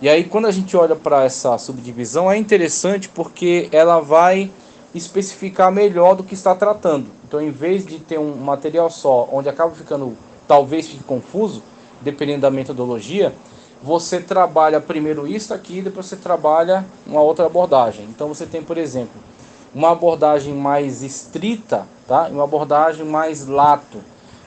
E aí, quando a gente olha para essa subdivisão, é interessante porque ela vai especificar melhor do que está tratando. Então, em vez de ter um material só, onde acaba ficando, talvez fique confuso, dependendo da metodologia, você trabalha primeiro isso aqui, depois você trabalha uma outra abordagem. Então, você tem, por exemplo, uma abordagem mais estrita, tá? E uma abordagem mais lato.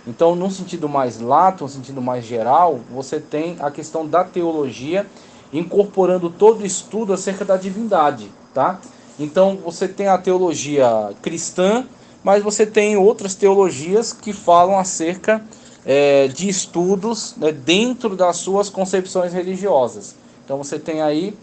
Então, num sentido mais lato, num sentido mais geral, você tem a questão da teologia incorporando todo o estudo acerca da divindade, tá? Então, você tem a teologia cristã, mas você tem outras teologias que falam acerca de estudos, né, dentro das suas concepções religiosas. Então, você tem aí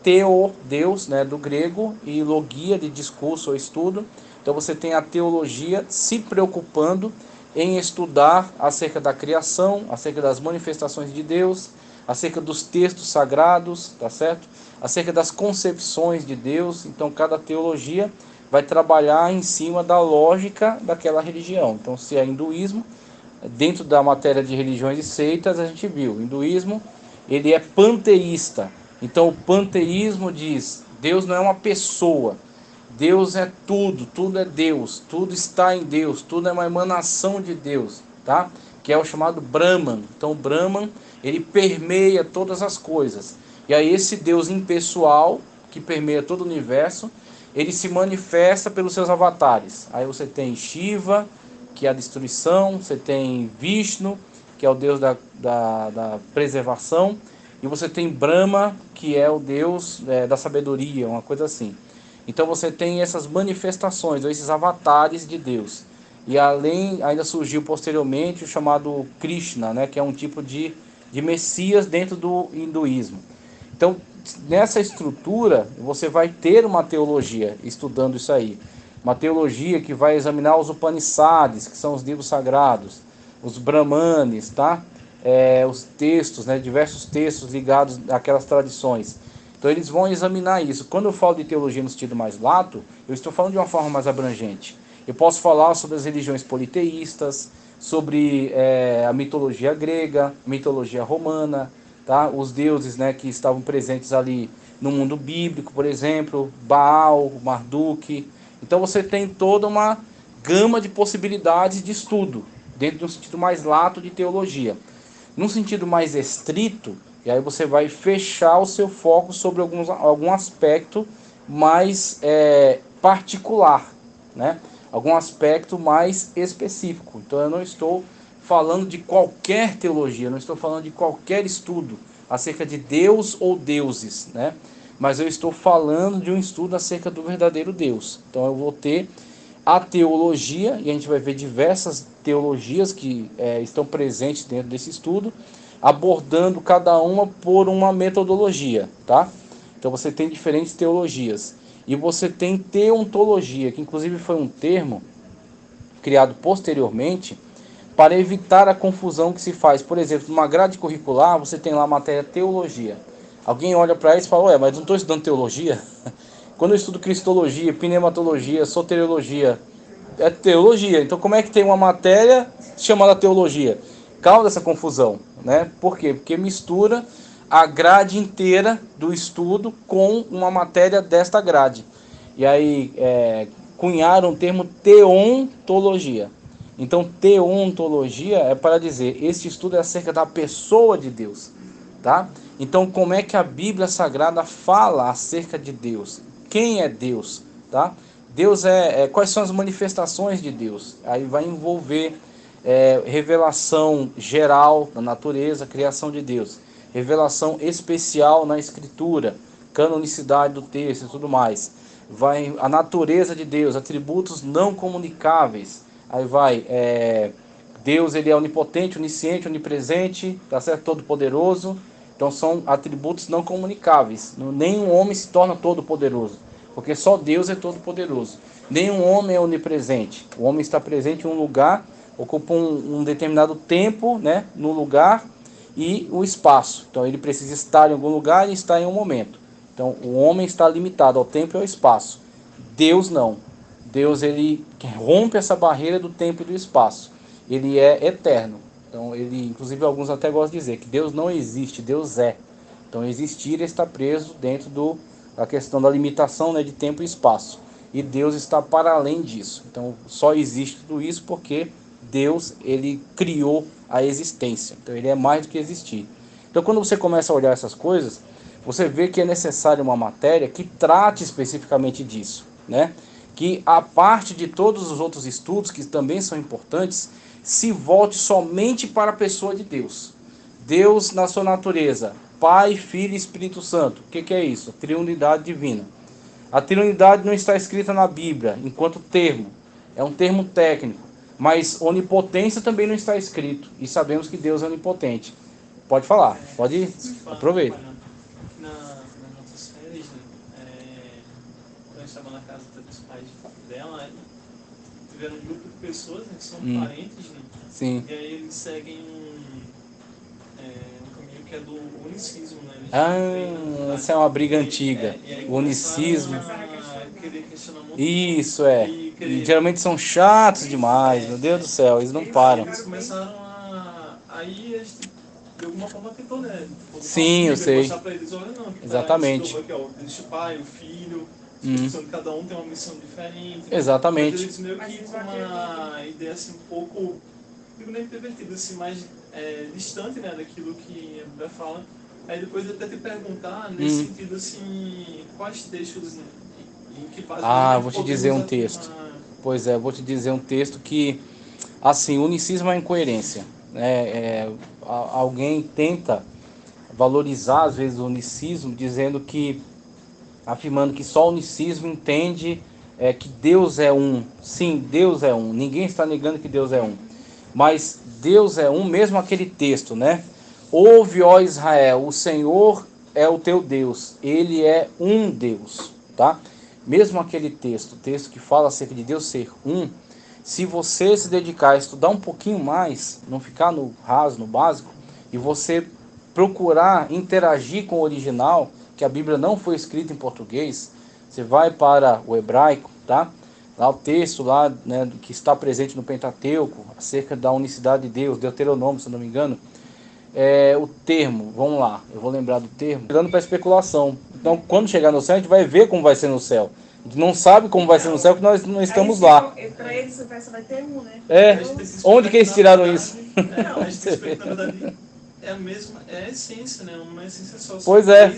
teo, Deus, né, do grego, e logia, de discurso ou estudo. Então, você tem a teologia se preocupando em estudar acerca da criação, acerca das manifestações de Deus, acerca dos textos sagrados, tá certo? Acerca das concepções de Deus. Então, cada teologia vai trabalhar em cima da lógica daquela religião. Então, se é hinduísmo, dentro da matéria de religiões e seitas, a gente viu, o hinduísmo, ele é panteísta. Então, o panteísmo diz, Deus não é uma pessoa, Deus é tudo, tudo é Deus, tudo está em Deus, tudo é uma emanação de Deus, tá? Que é o chamado Brahman. Então, o Brahman, ele permeia todas as coisas. E aí esse Deus impessoal, que permeia todo o universo, ele se manifesta pelos seus avatares. Aí você tem Shiva, que é a destruição, você tem Vishnu, que é o Deus da preservação, e você tem Brahma, que é o Deus da sabedoria, uma coisa assim. Então você tem essas manifestações, esses avatares de Deus. E além, ainda surgiu posteriormente o chamado Krishna, né, que é um tipo de Messias dentro do hinduísmo. Então, nessa estrutura, você vai ter uma teologia estudando isso aí. Uma teologia que vai examinar os Upanishads, que são os livros sagrados, os Brahmanes, tá? Os textos, né, diversos textos ligados àquelas tradições. Então eles vão examinar isso. Quando eu falo de teologia no sentido mais lato, eu estou falando de uma forma mais abrangente. Eu posso falar sobre as religiões politeístas, sobre a mitologia grega, mitologia romana, tá? Os deuses, né, que estavam presentes ali no mundo bíblico, por exemplo, Baal, Marduk. Então você tem toda uma gama de possibilidades de estudo, dentro de um sentido mais lato de teologia. Num sentido mais estrito, e aí você vai fechar o seu foco sobre algum aspecto mais particular, né? Algum aspecto mais específico. Então eu não estou falando de qualquer teologia, não estou falando de qualquer estudo acerca de Deus ou deuses, né? Mas eu estou falando de um estudo acerca do verdadeiro Deus. Então eu vou ter a teologia, e a gente vai ver diversas teologias que estão presentes dentro desse estudo, abordando cada uma por uma metodologia, tá? Então você tem diferentes teologias. E você tem teontologia, que inclusive foi um termo criado posteriormente para evitar a confusão que se faz. Por exemplo, numa grade curricular, você tem lá a matéria teologia. Alguém olha para isso e fala, ué, mas não estou estudando teologia? Quando eu estudo cristologia, pneumatologia, soteriologia, é teologia. Então como é que tem uma matéria chamada teologia? Causa essa confusão, né? Por quê? Porque mistura a grade inteira do estudo com uma matéria desta grade. E aí cunharam o termo teontologia. Então teontologia é para dizer, este estudo é acerca da pessoa de Deus, tá? Então como é que a Bíblia Sagrada fala acerca de Deus? Quem é Deus, tá? Deus quais são as manifestações de Deus? Aí vai envolver revelação geral da natureza, criação de Deus, revelação especial na Escritura, canonicidade do texto e tudo mais. Vai a natureza de Deus, atributos não comunicáveis. Aí vai Deus, ele é onipotente, onisciente, onipresente, tá certo? Todo poderoso. Então são atributos não comunicáveis. Nenhum homem se torna todo poderoso, porque só Deus é todo poderoso. Nenhum homem é onipresente. O homem está presente em um lugar, ocupa um determinado tempo, né, no lugar e o espaço. Então ele precisa estar em algum lugar e estar em um momento. Então o homem está limitado ao tempo e ao espaço. Deus não. Deus, ele rompe essa barreira do tempo e do espaço. Ele é eterno. Então ele, inclusive alguns até gostam de dizer que Deus não existe, Deus é. Então existir está preso dentro da questão da limitação, né, de tempo e espaço. E Deus está para além disso. Então só existe tudo isso porque Deus, ele criou a existência. Então ele é mais do que existir. Então quando você começa a olhar essas coisas, você vê que é necessário uma matéria que trate especificamente disso, né? Que a parte de todos os outros estudos, que também são importantes, se volte somente para a pessoa de Deus. Deus na sua natureza, Pai, Filho e Espírito Santo. O que é isso? Triunidade divina. A triunidade não está escrita na Bíblia enquanto termo, é um termo técnico, mas onipotência também não está escrito, e sabemos que Deus é onipotente. Pode falar, pode ir, aproveita. Nas nossas férias, quando a gente estava na casa dos pais dela, tiveram um grupo de pessoas, né, que são parentes, né? Sim. E aí eles seguem um caminho que é do unicismo, né? Essa é uma briga antiga. O unicismo. Querer questionar muito. Isso é. E geralmente são chatos demais, meu Deus do céu, eles não param. Eles começaram aí a gente, de alguma forma, tentou, né? Sim, eu sei. Mostrar pra eles, olha, não, que exatamente. Aqui, ó, existe o pai, o filho, cada um tem uma missão diferente. Exatamente. Mas eles meio que com uma ideia assim um pouco, digo nem pervertida, assim, mais distante, né, daquilo que a Bíblia fala. Aí depois eu até te perguntar, nesse sentido assim, quais textos em que faz vou te dizer um texto. Pois é, vou te dizer um texto que, assim, o unicismo é incoerência. Alguém tenta valorizar, às vezes, o unicismo, dizendo que, afirmando que só o unicismo entende que Deus é um. Sim, Deus é um. Ninguém está negando que Deus é um. Mas Deus é um, mesmo aquele texto, né? Ouve, ó Israel, o Senhor é o teu Deus. Ele é um Deus, tá? Mesmo aquele texto que fala acerca de Deus ser um, se você se dedicar a estudar um pouquinho mais, não ficar no raso, no básico, e você procurar interagir com o original, que a Bíblia não foi escrita em português, você vai para o hebraico, tá? Lá o texto lá, né, que está presente no Pentateuco, acerca da unicidade de Deus, Deuteronômio, se não me engano, o termo, vamos lá, eu vou lembrar do termo, dando para especulação. Então, quando chegar no céu, a gente vai ver como vai ser no céu. A gente não sabe como vai ser no céu, porque nós não estamos lá. Para eles, o verso vai ter um, né? Onde que eles tiraram isso? Não, a gente expecta, na verdade, é a mesma, é a essência, né? Uma essência só. Pois é,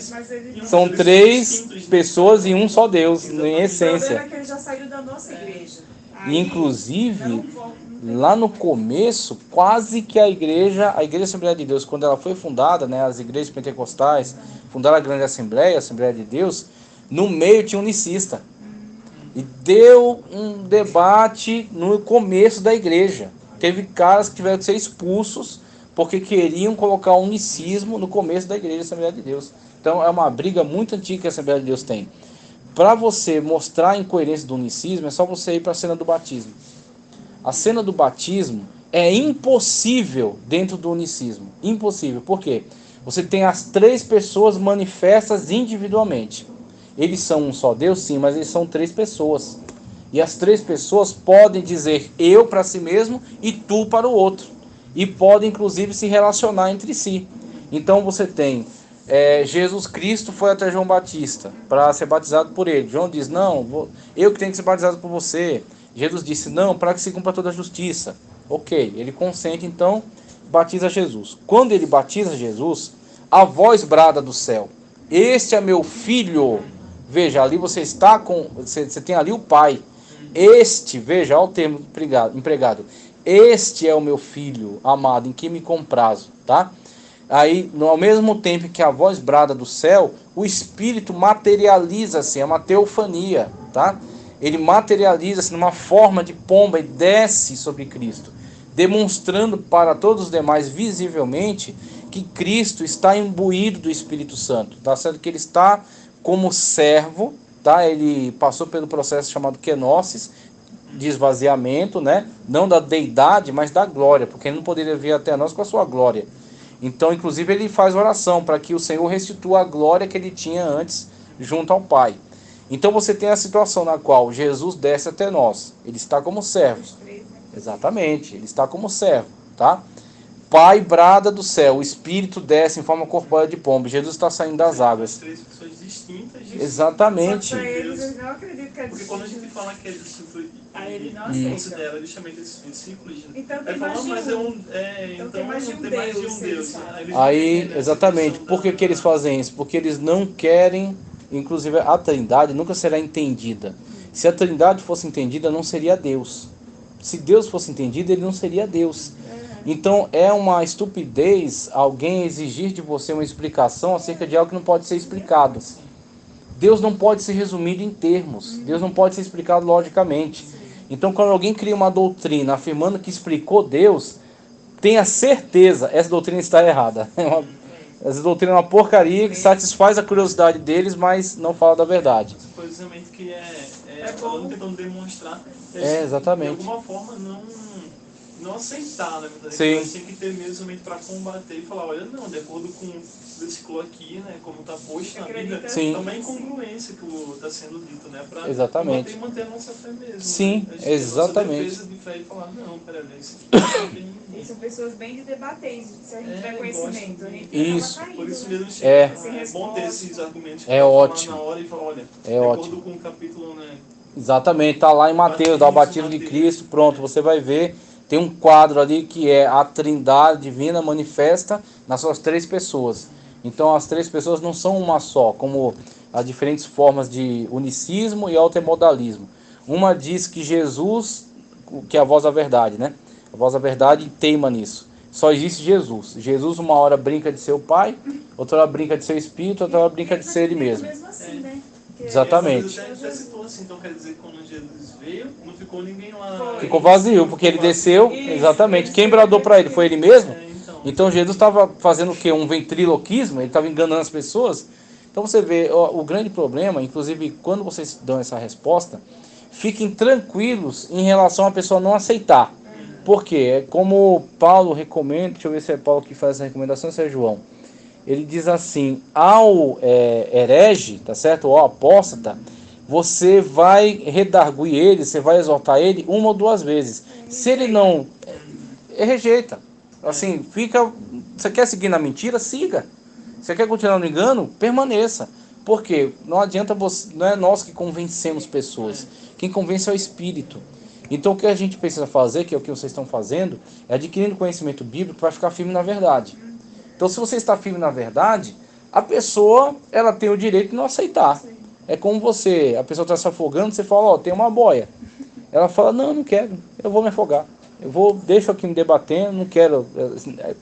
são três pessoas e um só Deus, em essência. O problema é que eles já saíram da nossa igreja. Inclusive, lá no começo, quase que a Igreja Assembleia de Deus, quando ela foi fundada, né, as igrejas pentecostais, fundaram a grande Assembleia de Deus, no meio tinha um unicista. E deu um debate no começo da igreja. Teve caras que tiveram que ser expulsos porque queriam colocar o unicismo no começo da igreja Assembleia de Deus. Então é uma briga muito antiga que a Assembleia de Deus tem. Para você mostrar a incoerência do unicismo, é só você ir para a cena do batismo. A cena do batismo é impossível dentro do unicismo. Impossível. Por quê? Você tem as três pessoas manifestas individualmente. Eles são um só Deus, sim, mas eles são três pessoas. E as três pessoas podem dizer eu para si mesmo e tu para o outro. E podem, inclusive, se relacionar entre si. Então você tem Jesus Cristo foi até João Batista para ser batizado por ele. João diz, não, eu que tenho que ser batizado por você. Jesus disse, não, para que se cumpra toda a justiça. Ok, ele consente, então, batiza Jesus. Quando ele batiza Jesus, a voz brada do céu, este é meu filho. Veja, ali você está com, você tem ali o pai. Este, veja, olha o termo empregado. Este é o meu filho amado, em que me comprazo, tá? Aí, ao mesmo tempo que a voz brada do céu, o Espírito materializa-se, é uma teofania, tá? Ele materializa-se numa forma de pomba e desce sobre Cristo, demonstrando para todos os demais visivelmente que Cristo está imbuído do Espírito Santo, tá certo? Que ele está como servo, tá? Ele passou pelo processo chamado kenosis, de esvaziamento, né? Não da deidade, mas da glória, porque ele não poderia vir até nós com a sua glória. Então, inclusive, ele faz oração para que o Senhor restitua a glória que ele tinha antes junto ao Pai. Então você tem a situação na qual Jesus desce até nós. Ele está como servo. Exatamente, ele está como servo, tá? Pai brada do céu, o Espírito desce em forma corpórea de pomba. Jesus está saindo das águas. Três pessoas distintas. Exatamente. Só que pra eles, eu não acredito que é Porque quando a gente fala que é discípulo aí ele não e aceita. considera justamente esses discípulos, Então tem aí mais fala, de mas um. é um. Então tem mais de um Deus, Deus. eles falam. Eles Aí, entendem essa exatamente. questão Por que que eles fazem isso? Porque eles não querem, inclusive a Trindade nunca será entendida. Se a Trindade fosse entendida, não seria Deus. Se Deus fosse entendido, ele não seria Deus. Então é uma estupidez alguém exigir de você uma explicação acerca de algo que não pode ser explicado. Deus não pode ser resumido em termos. Deus não pode ser explicado logicamente. Então quando alguém cria uma doutrina afirmando que explicou Deus, tenha certeza, essa doutrina está errada. Essa doutrina é uma porcaria que satisfaz a curiosidade deles, mas não fala da verdade. Foi justamente que bom. tentando demonstrar exatamente. de alguma forma não aceitar, na verdade. Sim. A gente tem que ter mesmo para combater e falar, olha, não, de acordo com o versículo aqui, né, como está posto na Bíblia, Sim. é uma incongruência que está sendo dito, né, para Exatamente. combater e manter a nossa fé mesmo. Sim, né? exatamente. A nossa defesa de fé e falar, não, peraí, isso aqui tem... E são pessoas bem de debater, se a gente tiver É, conhecimento. gosto. A gente Isso. acaba caindo, Por isso né? mesmo Sem bom ter resposta. esses argumentos É pra ótimo. falar na hora e falar, olha, É de ótimo. acordo com o capítulo, né, Exatamente, está lá em Mateus, dá o batismo de Cristo, pronto, você vai ver, tem um quadro ali que é a Trindade divina manifesta nas suas três pessoas. Então as três pessoas não são uma só, como as diferentes formas de unicismo e altermodalismo. Uma diz que Jesus, que é a voz da verdade, né? A voz da verdade teima nisso. Só existe Jesus. Jesus uma hora brinca de ser o Pai, outra hora brinca de ser o Espírito, outra hora brinca de ser Ele mesmo. Assim, né? Porque Exatamente. Até citou assim, então quer dizer que quando Jesus veio, não ficou ninguém lá. Ficou vazio, porque ele desceu, exatamente. Quem bradou para ele foi ele mesmo? Então Jesus estava fazendo o quê? Um ventriloquismo? Ele estava enganando as pessoas? Então você vê, o grande problema, inclusive quando vocês dão essa resposta, fiquem tranquilos em relação à pessoa não aceitar. Por quê? É como Paulo recomenda, deixa eu ver se é Paulo que faz essa recomendação, se é João. Ele diz assim, ao herege, tá certo? Ou ao apóstata, você vai redarguir ele, você vai exortar ele uma ou duas vezes. Se ele não, rejeita. Assim, fica, você quer seguir na mentira? Siga. Você quer continuar no engano? Permaneça. Por quê? Não adianta você, não é nós que convencemos pessoas. Quem convence é o Espírito. Então o que a gente precisa fazer, que é o que vocês estão fazendo, é adquirindo conhecimento bíblico para ficar firme na verdade. Então se você está firme na verdade, a pessoa, ela tem o direito de não aceitar. É como você, a pessoa está se afogando, você fala, ó, tem uma boia. Ela fala, não, não quero, eu vou me afogar. Deixo aqui me debatendo, não quero.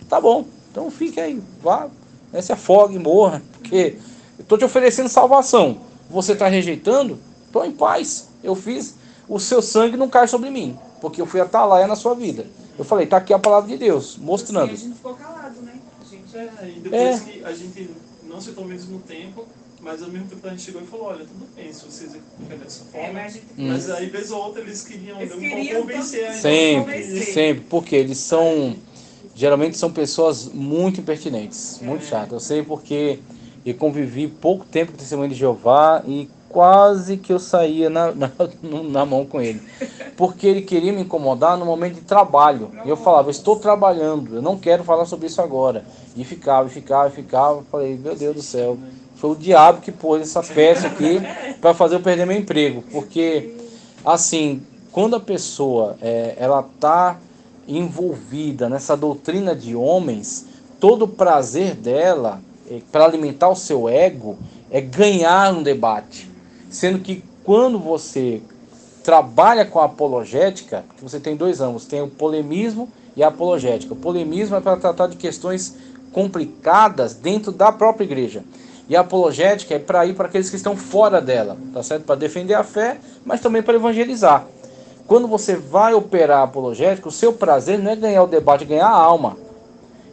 Tá bom, então fique aí, vá, se afogue, morra, porque eu estou te oferecendo salvação. Você está rejeitando? Estou em paz. Eu fiz, o seu sangue não cai sobre mim, porque eu fui atalaia na sua vida. Eu falei, tá aqui a palavra de Deus, mostrando. Assim, a gente ficou calado, né? E depois que a gente não aceitou ao mesmo tempo, mas ao mesmo tempo a gente chegou e falou, olha, tudo bem, se vocês querem dessa forma. Mas aí, vez ou outra, eles queriam convencer a gente. Sempre, porque eles são, geralmente são pessoas muito impertinentes, muito chatas. Eu sei porque eu convivi pouco tempo com o Testemunho de Jeová e quase que eu saía na mão com ele. Porque ele queria me incomodar no momento de trabalho. E eu falava, eu estou trabalhando, eu não quero falar sobre isso agora. E ficava. Falei, meu Deus do céu, foi o diabo que pôs essa peça aqui para fazer eu perder meu emprego. Porque, assim, quando a pessoa ela está envolvida nessa doutrina de homens, todo o prazer dela, para alimentar o seu ego, é ganhar um debate. Sendo que quando você trabalha com a apologética, você tem dois ramos, tem o polemismo e a apologética. O polemismo é para tratar de questões complicadas dentro da própria igreja. E a apologética é para ir para aqueles que estão fora dela, tá certo? Para defender a fé, mas também para evangelizar. Quando você vai operar a apologética, o seu prazer não é ganhar o debate, é ganhar a alma.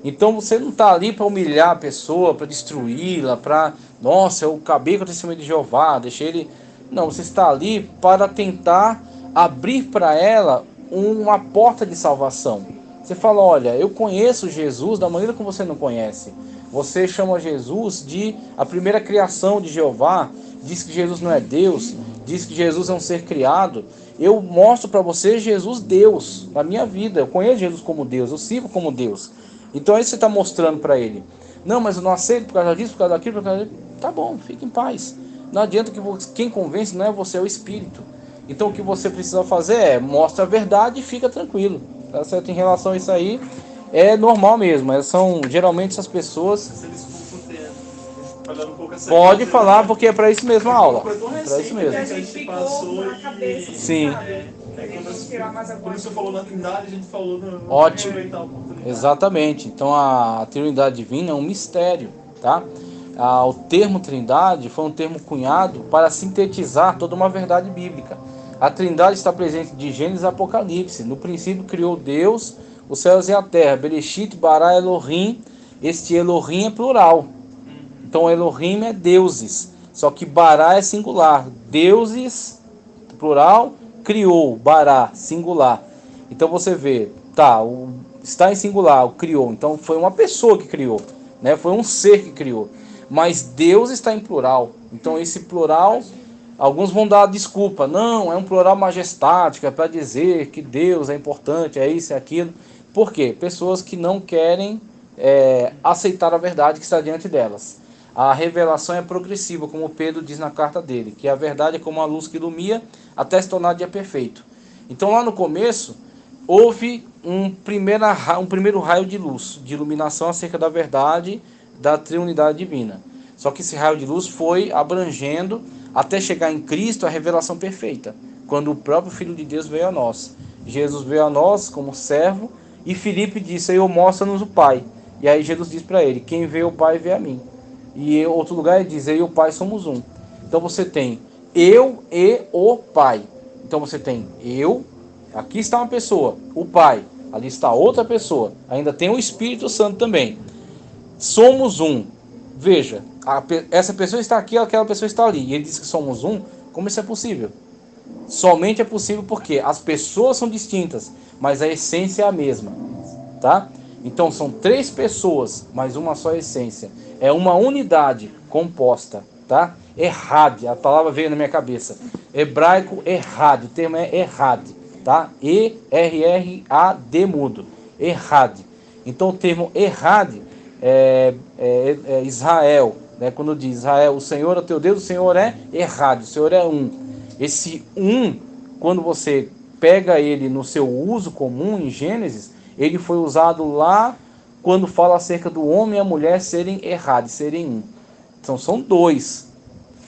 Então você não está ali para humilhar a pessoa, para destruí-la, para, nossa, eu acabei com o Testemunho de Jeová, deixei ele... Não, você está ali para tentar abrir para ela uma porta de salvação. Você fala, olha, eu conheço Jesus da maneira como você não conhece. Você chama Jesus de a primeira criação de Jeová, diz que Jesus não é Deus, diz que Jesus é um ser criado. Eu mostro para você Jesus Deus na minha vida. Eu conheço Jesus como Deus, eu sirvo como Deus. Então aí você está mostrando para ele, não, mas eu não aceito por causa disso, por causa daquilo, por causa daquilo. Tá bom, fique em paz. Não adianta que quem convence não é você, é o Espírito. Então o que você precisa fazer é mostra a verdade e fica tranquilo, tá certo? Em relação a isso aí, é normal mesmo. São geralmente essas pessoas. Essa desculpa ter falando um pouco essa Pode coisa, falar né? porque é para isso mesmo a aula. Foi tão É para recente, isso né, mesmo. que a a gente gente ficou passou na cabeça, e... Sim. sabe? Queremos tirar mais alguma Quando você falou na Trindade, a gente falou no Ótimo. aproveitar a oportunidade. Exatamente. Então a Trindade Divina é um mistério, tá? O termo Trindade foi um termo cunhado para sintetizar toda uma verdade bíblica. A Trindade está presente de Gênesis a Apocalipse. No princípio criou Deus os céus e a terra. Bereshit bara Elohim. Este Elohim é plural. Então Elohim é deuses. Só que bara é singular. Deuses, plural, criou, bara, singular. Então você vê, tá, está em singular, o criou. Então foi uma pessoa que criou, né? Foi um ser que criou. Mas Deus está em plural. Então esse plural, alguns vão dar desculpa. Não, é um plural majestático, é para dizer que Deus é importante, é isso, é aquilo. Por quê? Pessoas que não querem aceitar a verdade que está diante delas. A revelação é progressiva, como Pedro diz na carta dele, que a verdade é como a luz que ilumina até se tornar dia perfeito. Então lá no começo, houve um primeiro raio de luz, de iluminação acerca da verdade da triunidade divina. Só que esse raio de luz foi abrangendo até chegar em Cristo a revelação perfeita, quando o próprio Filho de Deus veio a nós. Jesus veio a nós como servo e Filipe disse, eu mostra-nos o Pai. E aí Jesus diz para ele, quem vê o Pai vê a mim. E em outro lugar ele diz, eu e o Pai somos um. Então você tem eu e o Pai. Então você tem eu, aqui está uma pessoa, o Pai, ali está outra pessoa, ainda tem o Espírito Santo também. Somos um. Veja, essa pessoa está aqui, aquela pessoa está ali. E ele diz que somos um. Como isso é possível? Somente é possível porque as pessoas são distintas, mas a essência é a mesma, tá? Então são três pessoas, mas uma só essência. É uma unidade composta, tá? Errad, a palavra veio na minha cabeça. Hebraico errad, o termo é errad, tá? E-R-R-A-D mudo. Errad. Então o termo errad é Israel, né? Quando diz Israel, o Senhor é o teu Deus, o Senhor é errad, o Senhor é um. Esse um, quando você pega ele no seu uso comum em Gênesis, ele foi usado lá quando fala acerca do homem e a mulher serem errados, serem um. Então são dois.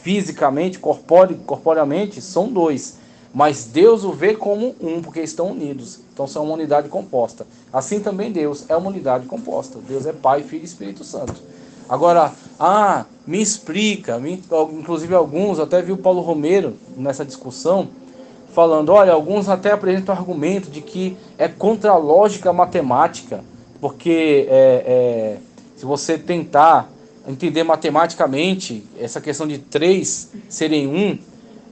Fisicamente, corporeamente, são dois. Mas Deus o vê como um, porque estão unidos. Então são uma unidade composta. Assim também Deus é uma unidade composta. Deus é Pai, Filho e Espírito Santo. Agora, me explica, inclusive alguns, até vi o Paulo Romero nessa discussão, falando, olha, alguns até apresentam o argumento de que é contra a lógica matemática, porque se você tentar entender matematicamente essa questão de três serem um,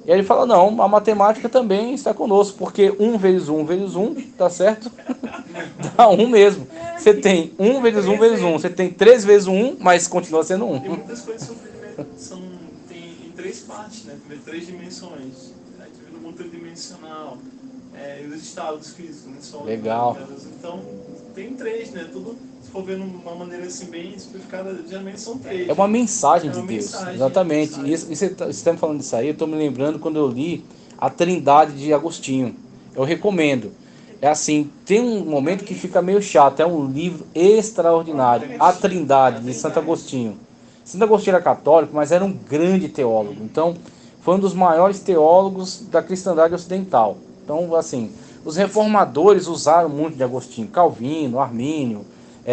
e aí ele fala, não, a matemática também está conosco, porque 1 vezes 1, tá certo? Dá 1 mesmo. Você tem 1 vezes 1 vezes 1, você tem 3 vezes 1, mas continua sendo 1. E muitas coisas tem em três partes, né? Tem três dimensões. A gente vê no mundo tridimensional, e os estados físicos, né? Sólido, Legal. então, tem três, né? Tudo, se for ver de uma maneira assim bem simplificada, geralmente são três. É uma mensagem É de uma Deus. mensagem, Exatamente. mensagem. E você está me falando disso aí, eu estou me lembrando quando eu li a Trindade de Agostinho. Eu recomendo. É assim, tem um momento que fica meio chato. É um livro extraordinário. A Trindade, de Santo Agostinho. Santo Agostinho era católico, mas era um grande teólogo. Então, foi um dos maiores teólogos da cristandade ocidental. Então, assim, os reformadores usaram muito de Agostinho. Calvino, Armínio,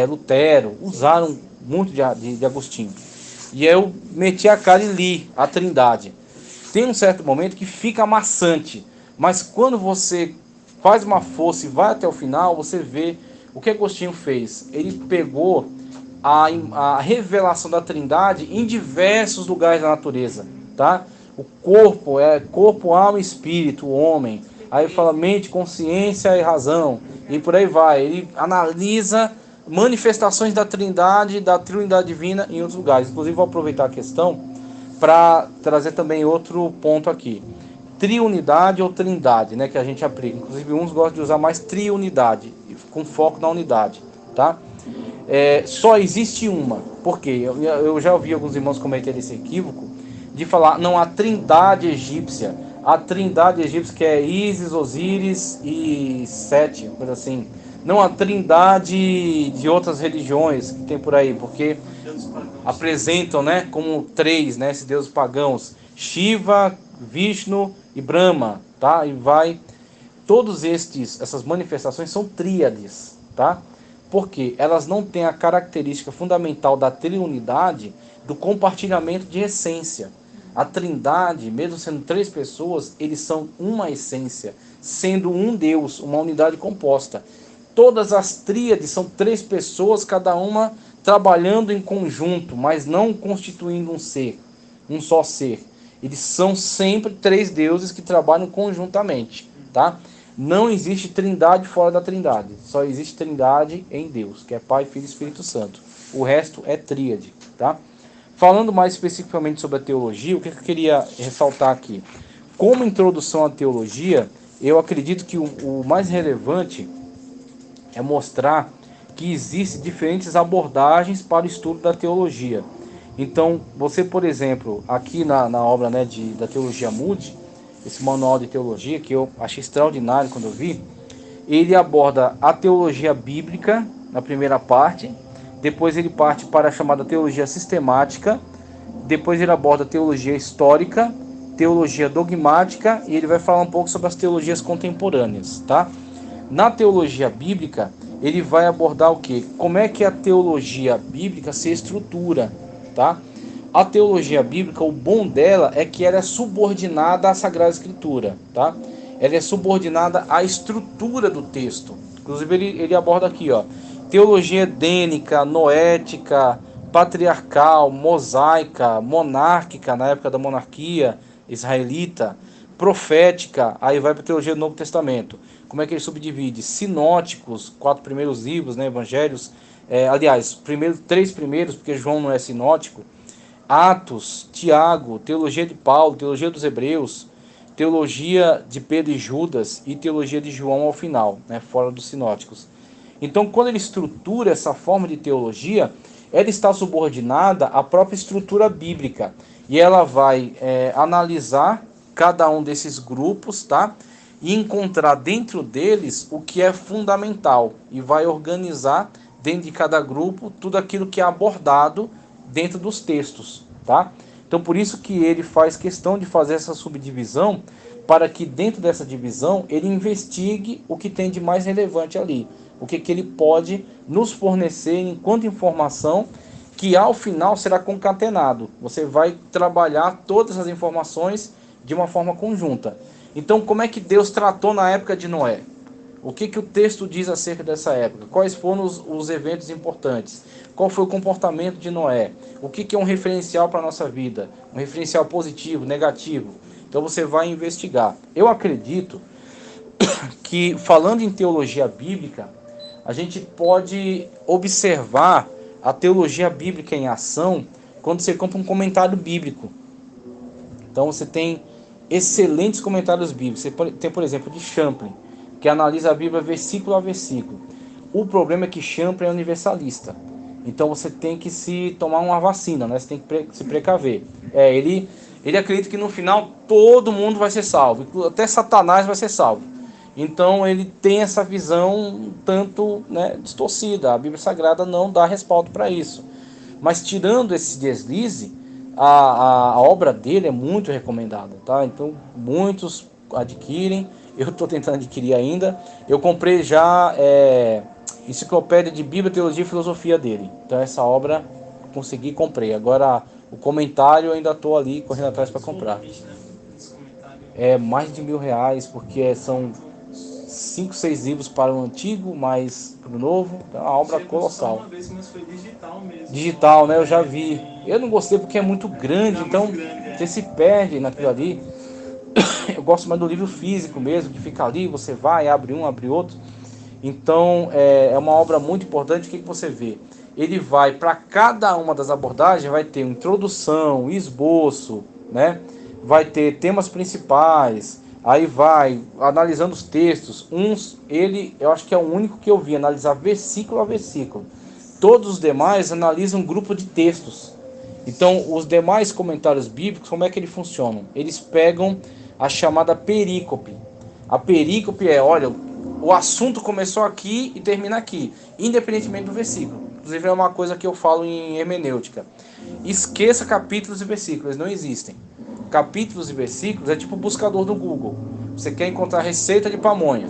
Lutero, usaram muito de Agostinho. E eu meti a cara e li a Trindade. Tem um certo momento que fica maçante, mas quando você faz uma força e vai até o final, você vê o que Agostinho fez. Ele pegou a revelação da Trindade em diversos lugares da natureza, tá? O corpo é corpo, alma e espírito, o homem. Aí fala mente, consciência e razão, e por aí vai. Ele analisa manifestações da Trindade, da Trindade Divina em outros lugares. Inclusive vou aproveitar a questão para trazer também outro ponto aqui. Triunidade ou trindade, né, que a gente aplica. Inclusive uns gostam de usar mais triunidade, com foco na unidade, tá? só existe uma. Por quê? Eu já ouvi alguns irmãos cometerem esse equívoco de falar, não, a trindade egípcia. A trindade egípcia que é Ísis, Osíris e Sete, coisa assim. Não a trindade de outras religiões que tem por aí, porque apresentam, né, como três, né, esses deuses pagãos: Shiva, Vishnu e Brahma, tá? E vai, todos essas manifestações são tríades, tá? Porque elas não têm a característica fundamental da triunidade, do compartilhamento de essência. A trindade, mesmo sendo três pessoas, eles são uma essência, sendo um Deus, uma unidade composta. Todas as tríades são três pessoas, cada uma trabalhando em conjunto, mas não constituindo um ser, um só ser. Eles são sempre três deuses que trabalham conjuntamente, tá? Não existe trindade fora da trindade. Só existe trindade em Deus, que é Pai, Filho e Espírito Santo. O resto é tríade, tá? Falando mais especificamente sobre a teologia, o que eu queria ressaltar aqui? Como introdução à teologia, eu acredito que o mais relevante é mostrar que existem diferentes abordagens para o estudo da teologia. Então, você, por exemplo, aqui na obra, né, da Teologia Moody, esse manual de teologia, que eu achei extraordinário quando eu vi, ele aborda a teologia bíblica na primeira parte, depois ele parte para a chamada teologia sistemática, depois ele aborda a teologia histórica, teologia dogmática, e ele vai falar um pouco sobre as teologias contemporâneas, tá? Na teologia bíblica, ele vai abordar o quê? Como é que a teologia bíblica se estrutura, tá? A teologia bíblica, o bom dela é que ela é subordinada à Sagrada Escritura, tá? Ela é subordinada à estrutura do texto. Inclusive ele aborda aqui, ó, teologia edênica, noética, patriarcal, mosaica, monárquica, na época da monarquia israelita, profética, aí vai para a teologia do Novo Testamento. Como é que ele subdivide? Sinóticos, 4 primeiros livros, né, evangelhos, aliás, três primeiros, porque João não é sinótico. Atos, Tiago, teologia de Paulo, teologia dos Hebreus, teologia de Pedro e Judas e teologia de João ao final, né, fora dos sinóticos. Então, quando ele estrutura essa forma de teologia, ela está subordinada à própria estrutura bíblica. E ela vai analisar cada um desses grupos, tá? E encontrar dentro deles o que é fundamental. E vai organizar dentro de cada grupo tudo aquilo que é abordado dentro dos textos, tá? Então, por isso que ele faz questão de fazer essa subdivisão, para que dentro dessa divisão ele investigue o que tem de mais relevante ali, o que ele pode nos fornecer enquanto informação, que ao final será concatenado. Você vai trabalhar todas as informações de uma forma conjunta. Então, como é que Deus tratou na época de Noé? O que o texto diz acerca dessa época? Quais foram os eventos importantes? Qual foi o comportamento de Noé? O que é um referencial para a nossa vida? Um referencial positivo, negativo? Então você vai investigar. Eu acredito que, falando em teologia bíblica, a gente pode observar a teologia bíblica em ação quando você compra um comentário bíblico. Então você tem excelentes comentários bíblicos. Você tem, por exemplo, de Champlin, que analisa a Bíblia versículo a versículo. O problema é que Champlin é universalista. Então você tem que se tomar uma vacina, né? Você tem que se precaver. Ele acredita que no final todo mundo vai ser salvo, até Satanás vai ser salvo. Então ele tem essa visão um tanto, né, distorcida. A Bíblia Sagrada não dá respaldo para isso. Mas tirando esse deslize, a obra dele é muito recomendada, tá? Então muitos adquirem. Eu estou tentando adquirir ainda. Eu comprei já Enciclopédia de Bíblia, Teologia e Filosofia dele. Então essa obra consegui, comprei. Agora o comentário eu ainda estou ali correndo atrás para comprar. É mais de R$1.000, porque são 5, 6 livros para o antigo, mais para o novo. Então é uma obra colossal. Uma vez, mas foi digital mesmo. Digital, né? Eu já vi. Eu não gostei porque é muito grande, então você se perde naquilo ali. Eu gosto mais do livro físico mesmo, que fica ali, você vai, abre um, abre outro. Então é uma obra muito importante. O que você vê? Ele vai, para cada uma das abordagens, vai ter uma introdução, esboço, né? Vai ter temas principais, aí vai analisando os textos. Eu acho que é o único que eu vi analisar versículo a versículo. Todos os demais analisam um grupo de textos. Então, os demais comentários bíblicos, como é que eles funcionam? Eles pegam a chamada perícope. A perícope é, olha, o assunto começou aqui e termina aqui, independentemente do versículo. Inclusive é uma coisa que eu falo em hermenêutica. Esqueça capítulos e versículos, eles não existem. Capítulos e versículos é tipo o buscador do Google. Você quer encontrar receita de pamonha.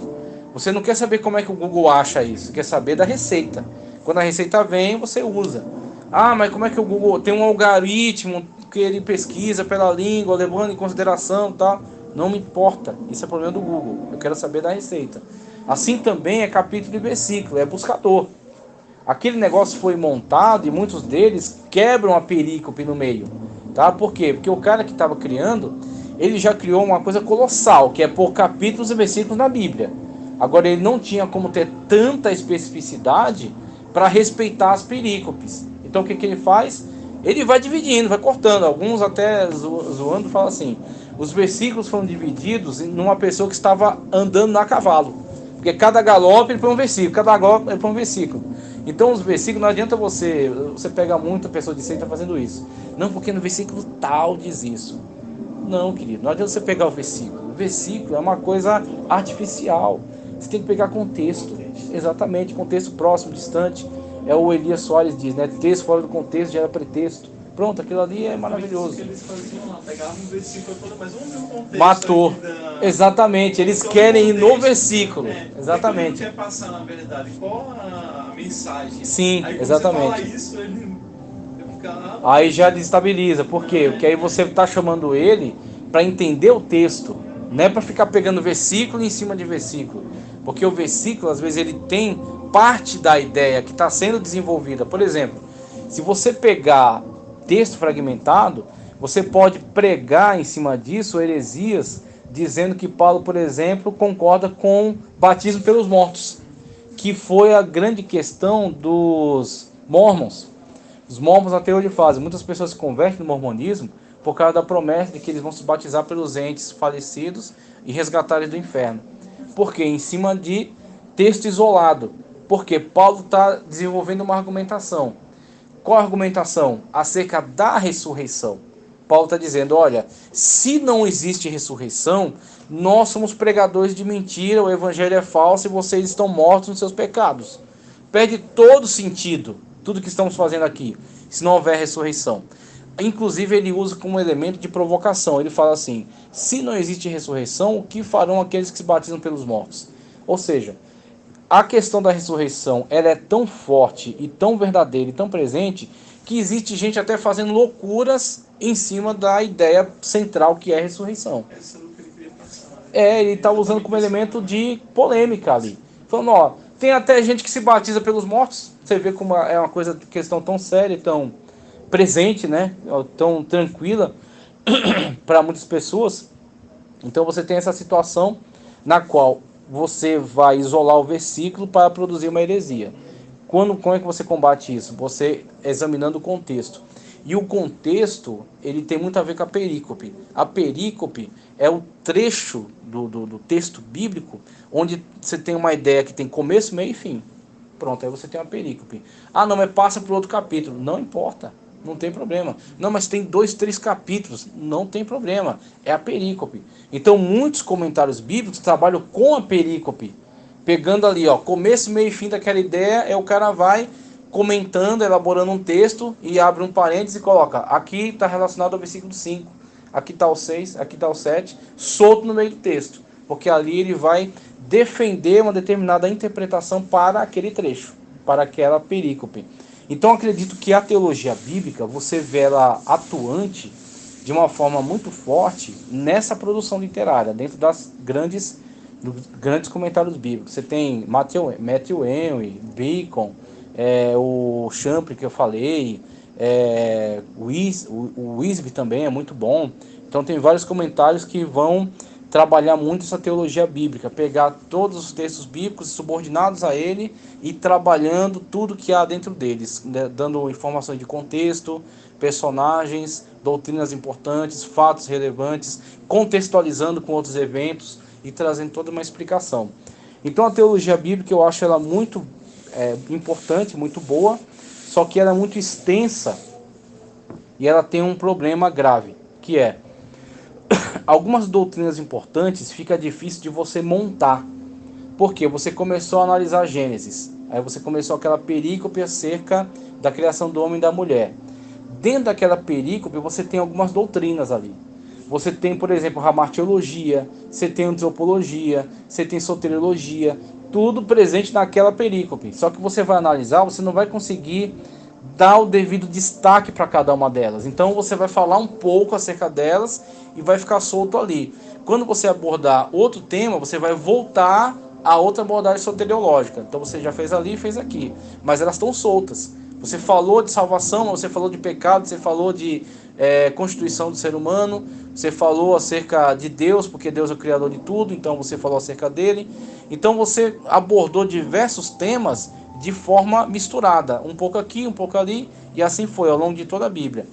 Você não quer saber como é que o Google acha isso, quer saber da receita. Quando a receita vem, você usa. Ah, mas como é que o Google tem um algoritmo que ele pesquisa pela língua, levando em consideração, tá? Não me importa, isso é problema do Google. Eu quero saber da receita. Assim também é capítulo e versículo, é buscador. Aquele negócio foi montado e muitos deles quebram a perícope no meio, tá? Por quê? Porque o cara que estava criando, ele já criou uma coisa colossal, que é pôr capítulos e versículos na Bíblia. Agora ele não tinha como ter tanta especificidade para respeitar as perícopes. Então o que ele faz? Ele vai dividindo, vai cortando. Alguns até zoando falam assim: os versículos foram divididos numa pessoa que estava andando a cavalo. Porque cada galope ele põe um versículo, cada galope ele põe um versículo. Então os versículos, não adianta você pegar muita pessoa de seita fazendo isso. Não, porque no versículo tal diz isso. Não, querido, não adianta você pegar o versículo. O versículo é uma coisa artificial. Você tem que pegar contexto. Exatamente, contexto próximo, distante. É o Elias Soares diz, né? Texto fora do contexto gera pretexto. Pronto, aquilo ali é maravilhoso. Que eles faziam lá, pegavam um versículo e falavam, mas vamos ver o contexto. Matou. Exatamente, eles então, querem ir no versículo. Exatamente. Exatamente. Ele quer passar, na verdade, qual a mensagem. Sim, aí, exatamente. Você fala isso, ele fica... Aí já desestabiliza. Por quê? Porque aí você está chamando ele para entender o texto. Não é para ficar pegando versículo em cima de versículo. Porque o versículo, às vezes, ele tem parte da ideia que está sendo desenvolvida. Por exemplo, se você pegar texto fragmentado, você pode pregar em cima disso heresias, dizendo que Paulo, por exemplo, concorda com batismo pelos mortos, que foi a grande questão dos mormons. Os mormons até hoje fazem. Muitas pessoas se convertem no mormonismo por causa da promessa de que eles vão se batizar pelos entes falecidos e resgatar eles do inferno. Por quê? Em cima de texto isolado. Porque Paulo está desenvolvendo uma argumentação. Qual a argumentação? Acerca da ressurreição. Paulo está dizendo, olha, se não existe ressurreição, nós somos pregadores de mentira, o evangelho é falso e vocês estão mortos nos seus pecados. Perde todo sentido tudo que estamos fazendo aqui, se não houver ressurreição. Inclusive ele usa como elemento de provocação. Ele fala assim: se não existe ressurreição, o que farão aqueles que se batizam pelos mortos? Ou seja, a questão da ressurreição, ela é tão forte e tão verdadeira e tão presente que existe gente até fazendo loucuras em cima da ideia central que é a ressurreição. Ele está usando como elemento de polêmica ali. Falando, ó, tem até gente que se batiza pelos mortos. Você vê como é uma coisa, questão tão séria, tão presente, né? Tão tranquila para muitas pessoas. Então você tem essa situação na qual você vai isolar o versículo para produzir uma heresia. Como é que você combate isso? Você examinando o contexto. E o contexto, ele tem muito a ver com a perícope. A perícope é o trecho do texto bíblico onde você tem uma ideia que tem começo, meio e fim. Pronto, aí você tem uma perícope. Ah, não, mas passa para outro capítulo. Não importa, não tem problema. Não, mas tem 2, 3 capítulos. Não tem problema, é a perícope. Então, muitos comentários bíblicos trabalham com a perícope. Pegando ali, ó, começo, meio e fim daquela ideia, o cara vai comentando, elaborando um texto e abre um parênteses e coloca, aqui está relacionado ao versículo 5, aqui está o 6, aqui está o 7, solto no meio do texto, porque ali ele vai defender uma determinada interpretação para aquele trecho, para aquela perícope. Então acredito que a teologia bíblica, você vê ela atuante de uma forma muito forte nessa produção literária, dentro das grandes comentários bíblicos. Você tem Matthew Henry, Bacon, o Champlin que eu falei, o Wisby também é muito bom. Então tem vários comentários que vão trabalhar muito essa teologia bíblica, pegar todos os textos bíblicos subordinados a ele e trabalhando tudo que há dentro deles, né, dando informações de contexto, personagens, doutrinas importantes, fatos relevantes, contextualizando com outros eventos e trazendo toda uma explicação. Então a teologia bíblica eu acho ela muito importante, muito boa, só que ela é muito extensa e ela tem um problema grave, que é algumas doutrinas importantes fica difícil de você montar. Porque você começou a analisar Gênesis, aí você começou aquela perícope acerca da criação do homem e da mulher. Dentro daquela perícope você tem algumas doutrinas ali. Você tem, por exemplo, ramartiologia, você tem antropologia, você tem soteriologia, tudo presente naquela perícope. Só que você vai analisar, você não vai conseguir dar o devido destaque para cada uma delas. Então você vai falar um pouco acerca delas e vai ficar solto ali. Quando você abordar outro tema, você vai voltar a outra abordagem soteriológica. Então você já fez ali e fez aqui, mas elas estão soltas. Você falou de salvação, você falou de pecado, você falou de constituição do ser humano, você falou acerca de Deus, porque Deus é o criador de tudo, então você falou acerca dele. Então você abordou diversos temas de forma misturada, um pouco aqui, um pouco ali, e assim foi ao longo de toda a Bíblia.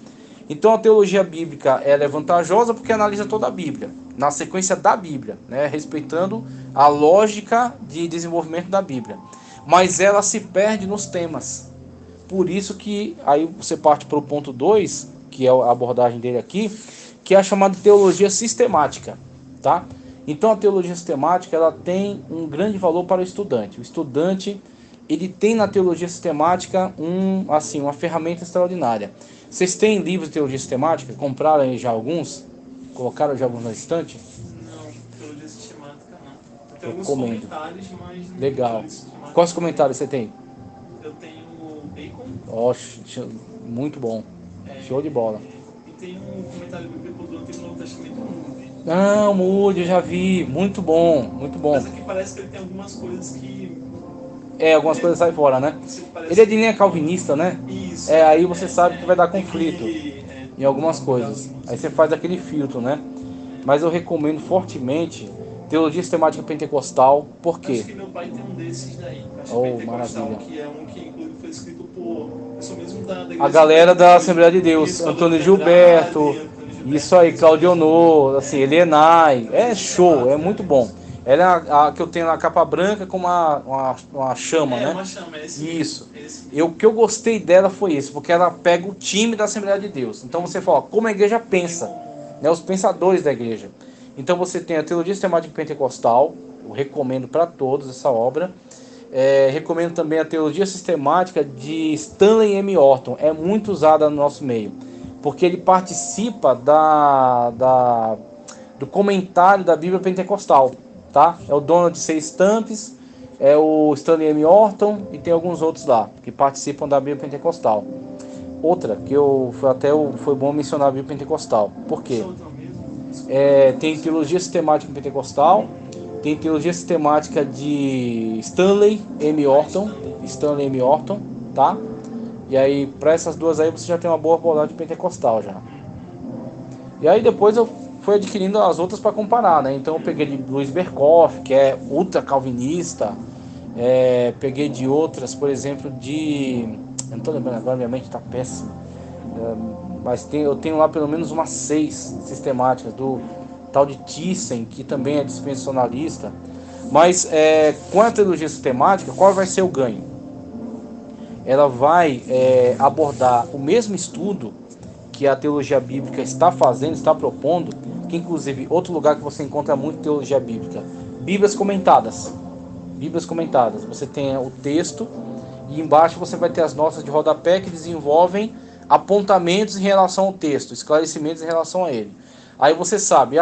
Então a teologia bíblica ela é vantajosa porque analisa toda a Bíblia, na sequência da Bíblia, né, respeitando a lógica de desenvolvimento da Bíblia. Mas ela se perde nos temas. Por isso que aí você parte para o ponto 2, que é a abordagem dele aqui, que é a chamada teologia sistemática, tá? Então a teologia sistemática ela tem um grande valor para o estudante. O estudante ele tem na teologia sistemática uma ferramenta extraordinária. Vocês têm livros de teologia sistemática? Compraram aí já alguns? Colocaram já alguns na estante? Não, teologia sistemática não. Eu tenho alguns Recomendo. comentários, mas não Legal. teologia sistemática. Quais comentários você tem? Eu tenho Bacon. Ó, muito bom. Show de bola. E tem um comentário bíblico do Antigo Novo Testamento Moody. Ah, o Moody, eu já vi. Muito bom, muito bom. Mas aqui parece que ele tem algumas coisas que... Algumas coisas saem fora, né? Ele é de linha calvinista, né? Isso. Aí você sabe que vai dar conflito Que, em algumas coisas. Aí você faz aquele filtro, né? Mas eu recomendo fortemente teologia sistemática pentecostal. Por quê? Acho que meu pai tem um desses daí. Acho Oh, pentecostal, maravilha. que é um que inclusive foi escrito por pessoa mesmo da igreja. A galera da Assembleia de Deus, Isso, Antônio Andrade, Gilberto, Antônio Gilberto, isso aí, Claudionor, assim, Elienay, é show, é muito bom. Ela é a que eu tenho na capa branca com uma chama, né? Uma chama, é esse. Isso. Esse. O que eu gostei dela foi isso, porque ela pega o time da Assembleia de Deus. Então você fala, como a igreja pensa, né? Os pensadores da igreja. Então você tem a Teologia Sistemática Pentecostal, eu recomendo para todos essa obra. Recomendo também a Teologia Sistemática de Stanley M. Orton, é muito usada no nosso meio, porque ele participa do comentário da Bíblia Pentecostal, tá? É o Donald C. Stamps, é o Stanley M. Orton e tem alguns outros lá que participam da Bíblia Pentecostal. Outra que foi bom mencionar a Bíblia Pentecostal, por quê? Tem Teologia Sistemática Pentecostal, tem Teologia Sistemática de Stanley M. Orton, tá? E aí, para essas duas aí, você já tem uma boa abordagem pentecostal já. E aí depois eu fui adquirindo as outras para comparar, né? Então eu peguei de Luiz Berkoff, que é ultra calvinista. Peguei de outras, por exemplo, eu não tô lembrando agora, minha mente tá péssima. Mas eu tenho lá pelo menos umas 6 sistemáticas, do tal de Thyssen, que também é dispensacionalista. Mas com a teologia sistemática, qual vai ser o ganho? Ela vai abordar o mesmo estudo que a teologia bíblica está fazendo, está propondo, que inclusive outro lugar que você encontra muito teologia bíblica, Bíblias comentadas. Bíblias comentadas. Você tem o texto e embaixo você vai ter as notas de rodapé que desenvolvem apontamentos em relação ao texto, esclarecimentos em relação a ele. Aí você sabe,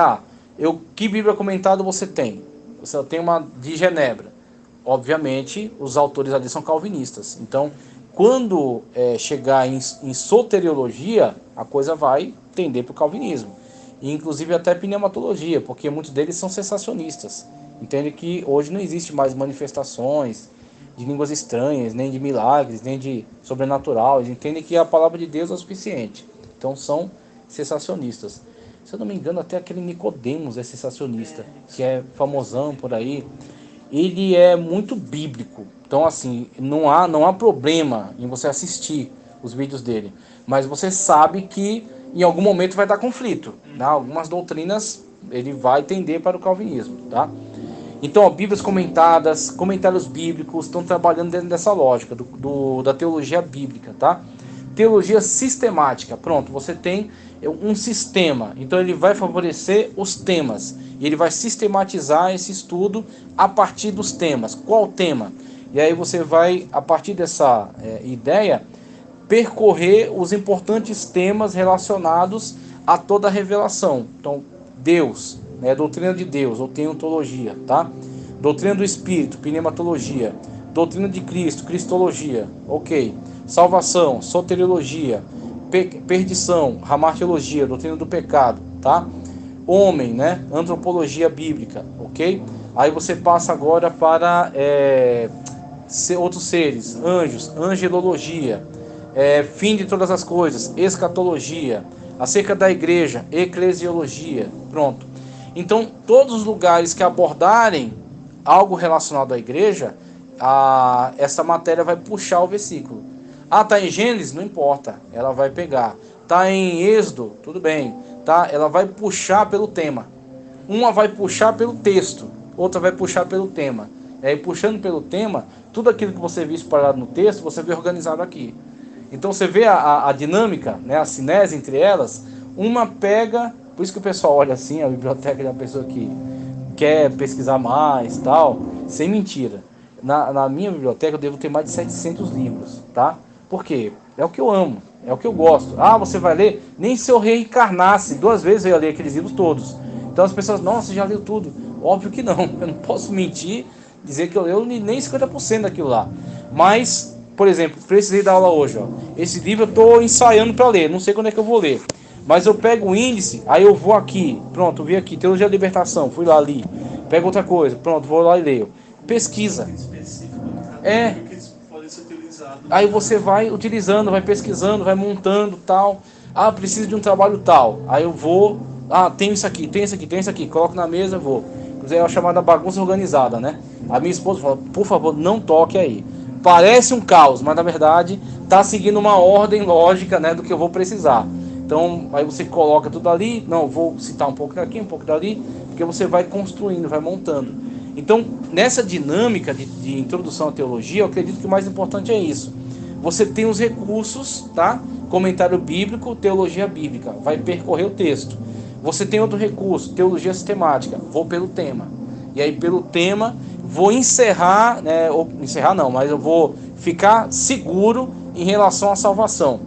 que Bíblia comentada você tem? Você tem uma de Genebra. Obviamente, os autores ali são calvinistas. Então, quando chegar em soteriologia, a coisa vai tender para o calvinismo. E, inclusive até pneumatologia, porque muitos deles são cessacionistas. Entende que hoje não existe mais manifestações de línguas estranhas, nem de milagres, nem de sobrenatural. Eles entendem que a palavra de Deus é o suficiente. Então são cessacionistas. Se eu não me engano, até aquele Nicodemos é cessacionista, que é famosão por aí. Ele é muito bíblico. Então, assim, não há problema em você assistir os vídeos dele. Mas você sabe que em algum momento vai dar conflito. Né? Algumas doutrinas ele vai tender para o calvinismo. Tá? Então, ó, Bíblias comentadas, comentários bíblicos, estão trabalhando dentro dessa lógica da teologia bíblica, tá? Teologia sistemática, pronto, você tem um sistema, então ele vai favorecer os temas, e ele vai sistematizar esse estudo a partir dos temas. Qual tema? E aí você vai, a partir dessa ideia, percorrer os importantes temas relacionados a toda a revelação. Então, Deus, né, doutrina de Deus, ou teontologia, tá? Doutrina do Espírito, pneumatologia. Doutrina de Cristo, cristologia, ok. Salvação, soteriologia. Perdição, hamartiologia, doutrina do pecado, tá? Homem, né, antropologia bíblica, ok? Aí você passa agora para outros seres, anjos, angelologia. Fim de todas as coisas, escatologia. Acerca da igreja, eclesiologia. Pronto. Então, todos os lugares que abordarem algo relacionado à igreja, essa matéria vai puxar o versículo. Tá em Gênesis? Não importa, ela vai pegar. Tá em Êxodo? Tudo bem, tá? Ela vai puxar pelo tema. Uma vai puxar pelo texto, outra vai puxar pelo tema. E aí, puxando pelo tema, tudo aquilo que você viu espalhado no texto, você vê organizado aqui. Então você vê a dinâmica, né, a cinese entre elas. Uma pega, por isso que o pessoal olha assim, a biblioteca da pessoa que quer pesquisar mais, tal, sem mentira. Na minha biblioteca eu devo ter mais de 700 livros, tá? Por quê? É o que eu amo, é o que eu gosto. Você vai ler? Nem se eu reencarnasse 2 vezes eu ia ler aqueles livros todos. Então as pessoas, nossa, você já leu tudo? Óbvio que não, eu não posso mentir, dizer que eu leio nem 50% daquilo lá. Mas, por exemplo, precisei dar aula hoje, ó. Esse livro eu estou ensaiando para ler, não sei quando é que eu vou ler. Mas eu pego o índice, aí eu vou aqui, pronto, vi aqui, Teologia da Libertação, fui lá, li. Pego outra coisa, pronto, vou lá e leio. Pesquisa. Aí você vai utilizando, vai pesquisando, vai montando, tal. Preciso de um trabalho tal. Aí eu vou, tenho isso aqui, tem isso aqui, tem isso aqui, coloco na mesa, vou. É a chamada bagunça organizada, né? A minha esposa fala, por favor, não toque aí. Parece um caos, mas na verdade está seguindo uma ordem lógica, né, do que eu vou precisar. Então, aí você coloca tudo ali, não, vou citar um pouco daqui, um pouco dali, porque você vai construindo, vai montando. Então, nessa dinâmica de introdução à teologia, eu acredito que o mais importante é isso. Você tem os recursos, tá? Comentário bíblico, teologia bíblica, vai percorrer o texto. Você tem outro recurso, teologia sistemática, vou pelo tema. E aí, pelo tema, vou encerrar, né, ou encerrar não, mas eu vou ficar seguro em relação à salvação.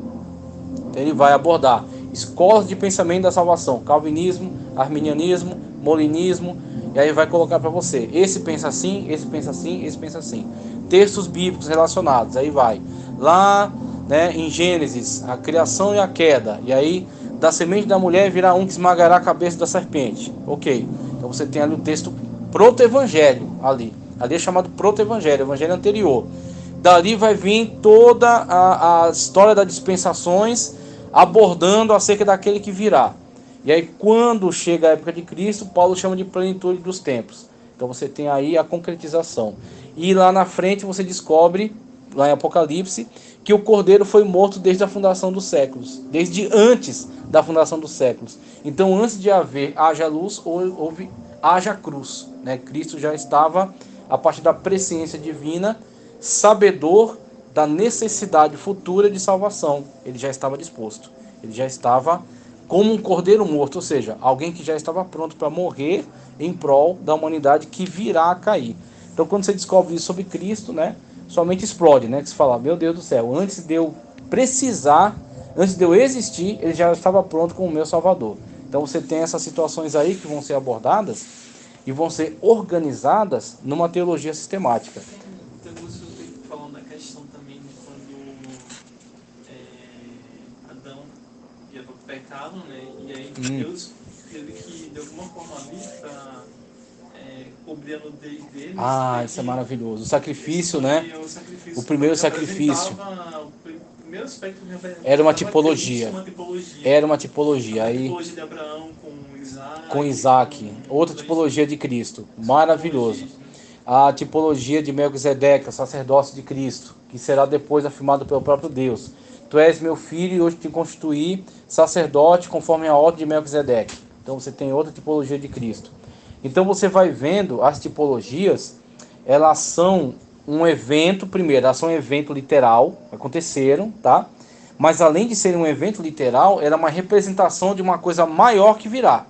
Então, ele vai abordar escolas de pensamento da salvação, calvinismo, arminianismo, molinismo, e aí vai colocar para você, esse pensa assim, esse pensa assim, esse pensa assim. Textos bíblicos relacionados, aí vai. Lá, né, em Gênesis, a criação e a queda, e aí da semente da mulher virá um que esmagará a cabeça da serpente. Ok, então você tem ali um texto proto-evangelho ali é chamado proto-evangelho, evangelho anterior. Dali vai vir toda a história das dispensações, abordando acerca daquele que virá. E aí quando chega a época de Cristo, Paulo chama de plenitude dos tempos. Então você tem aí a concretização. E lá na frente você descobre, lá em Apocalipse, que o Cordeiro foi morto desde a fundação dos séculos, desde antes da fundação dos séculos. Então antes de haja luz, haja cruz, né? Cristo já estava, a partir da presciência divina, sabedor da necessidade futura de salvação. Ele já estava disposto, ele já estava como um cordeiro morto, ou seja, alguém que já estava pronto para morrer em prol da humanidade que virá a cair. Então quando você descobre isso sobre Cristo, né, somente explode, né, que você fala, meu Deus do céu, antes de eu precisar, antes de eu existir, ele já estava pronto como o meu Salvador. Então você tem essas situações aí que vão ser abordadas e vão ser organizadas numa teologia sistemática. Então você falando da questão também de quando Adão ia para o pecado, né? E aí Deus teve que, de alguma forma, ali para cobrir a nudez dele. Isso é maravilhoso. O sacrifício, né? O primeiro sacrifício. O primeiro aspecto era uma tipologia. Era uma tipologia. A aí tipologia de Abraão com Isaac. Com Isaac. Outra tipologia de Cristo. Maravilhoso. A tipologia de Melquisedeque, o sacerdócio de Cristo, que será depois afirmado pelo próprio Deus. Tu és meu filho e hoje te constituí sacerdote conforme a ordem de Melquisedeque. Então você tem outra tipologia de Cristo. Então você vai vendo as tipologias, elas são um evento, primeiro, elas são um evento literal, aconteceram, tá? Mas além de ser um evento literal, era uma representação de uma coisa maior que virá.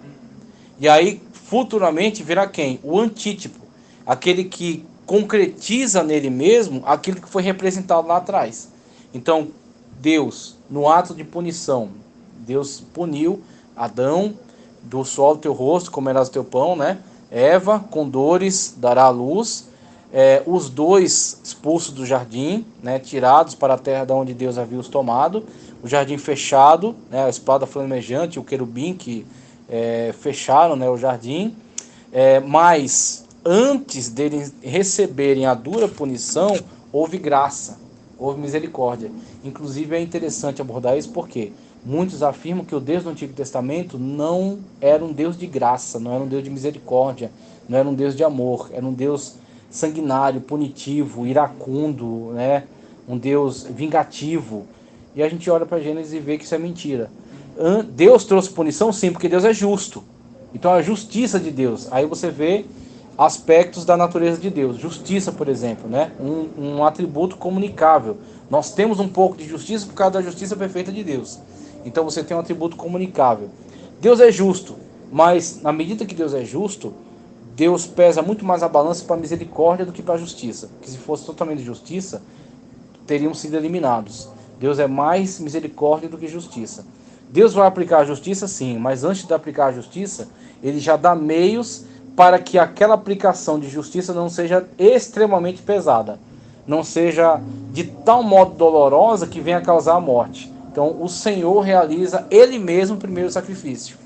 E aí, futuramente, virá quem? O antítipo, aquele que concretiza nele mesmo aquilo que foi representado lá atrás. Então, Deus, no ato de punição, Deus puniu Adão: do suor do teu rosto comerás o teu pão, né? Eva, com dores dará a luz. Os dois expulsos do jardim, né? Tirados para a terra de onde Deus havia os tomado. O jardim fechado, né? A espada flamejante, o querubim que fecharam, né? O jardim. Mas antes deles receberem a dura punição, houve graça, houve misericórdia. Inclusive é interessante abordar isso porque muitos afirmam que o Deus do Antigo Testamento não era um Deus de graça, não era um Deus de misericórdia, não era um Deus de amor, era um Deus sanguinário, punitivo, iracundo, né? Um Deus vingativo. E a gente olha para Gênesis e vê que isso é mentira. Deus trouxe punição, sim, porque Deus é justo. Então a justiça de Deus, aí você vê aspectos da natureza de Deus. Justiça, por exemplo, né? Um atributo comunicável. Nós temos um pouco de justiça por causa da justiça perfeita de Deus. Então você tem um atributo comunicável. Deus é justo, mas na medida que Deus é justo, Deus pesa muito mais a balança para a misericórdia do que para a justiça. Porque se fosse totalmente justiça, teriam sido eliminados. Deus é mais misericórdia do que justiça. Deus vai aplicar a justiça, sim, mas antes de aplicar a justiça, ele já dá meios para que aquela aplicação de justiça não seja extremamente pesada, não seja de tal modo dolorosa que venha a causar a morte. Então o Senhor realiza ele mesmo o primeiro sacrifício.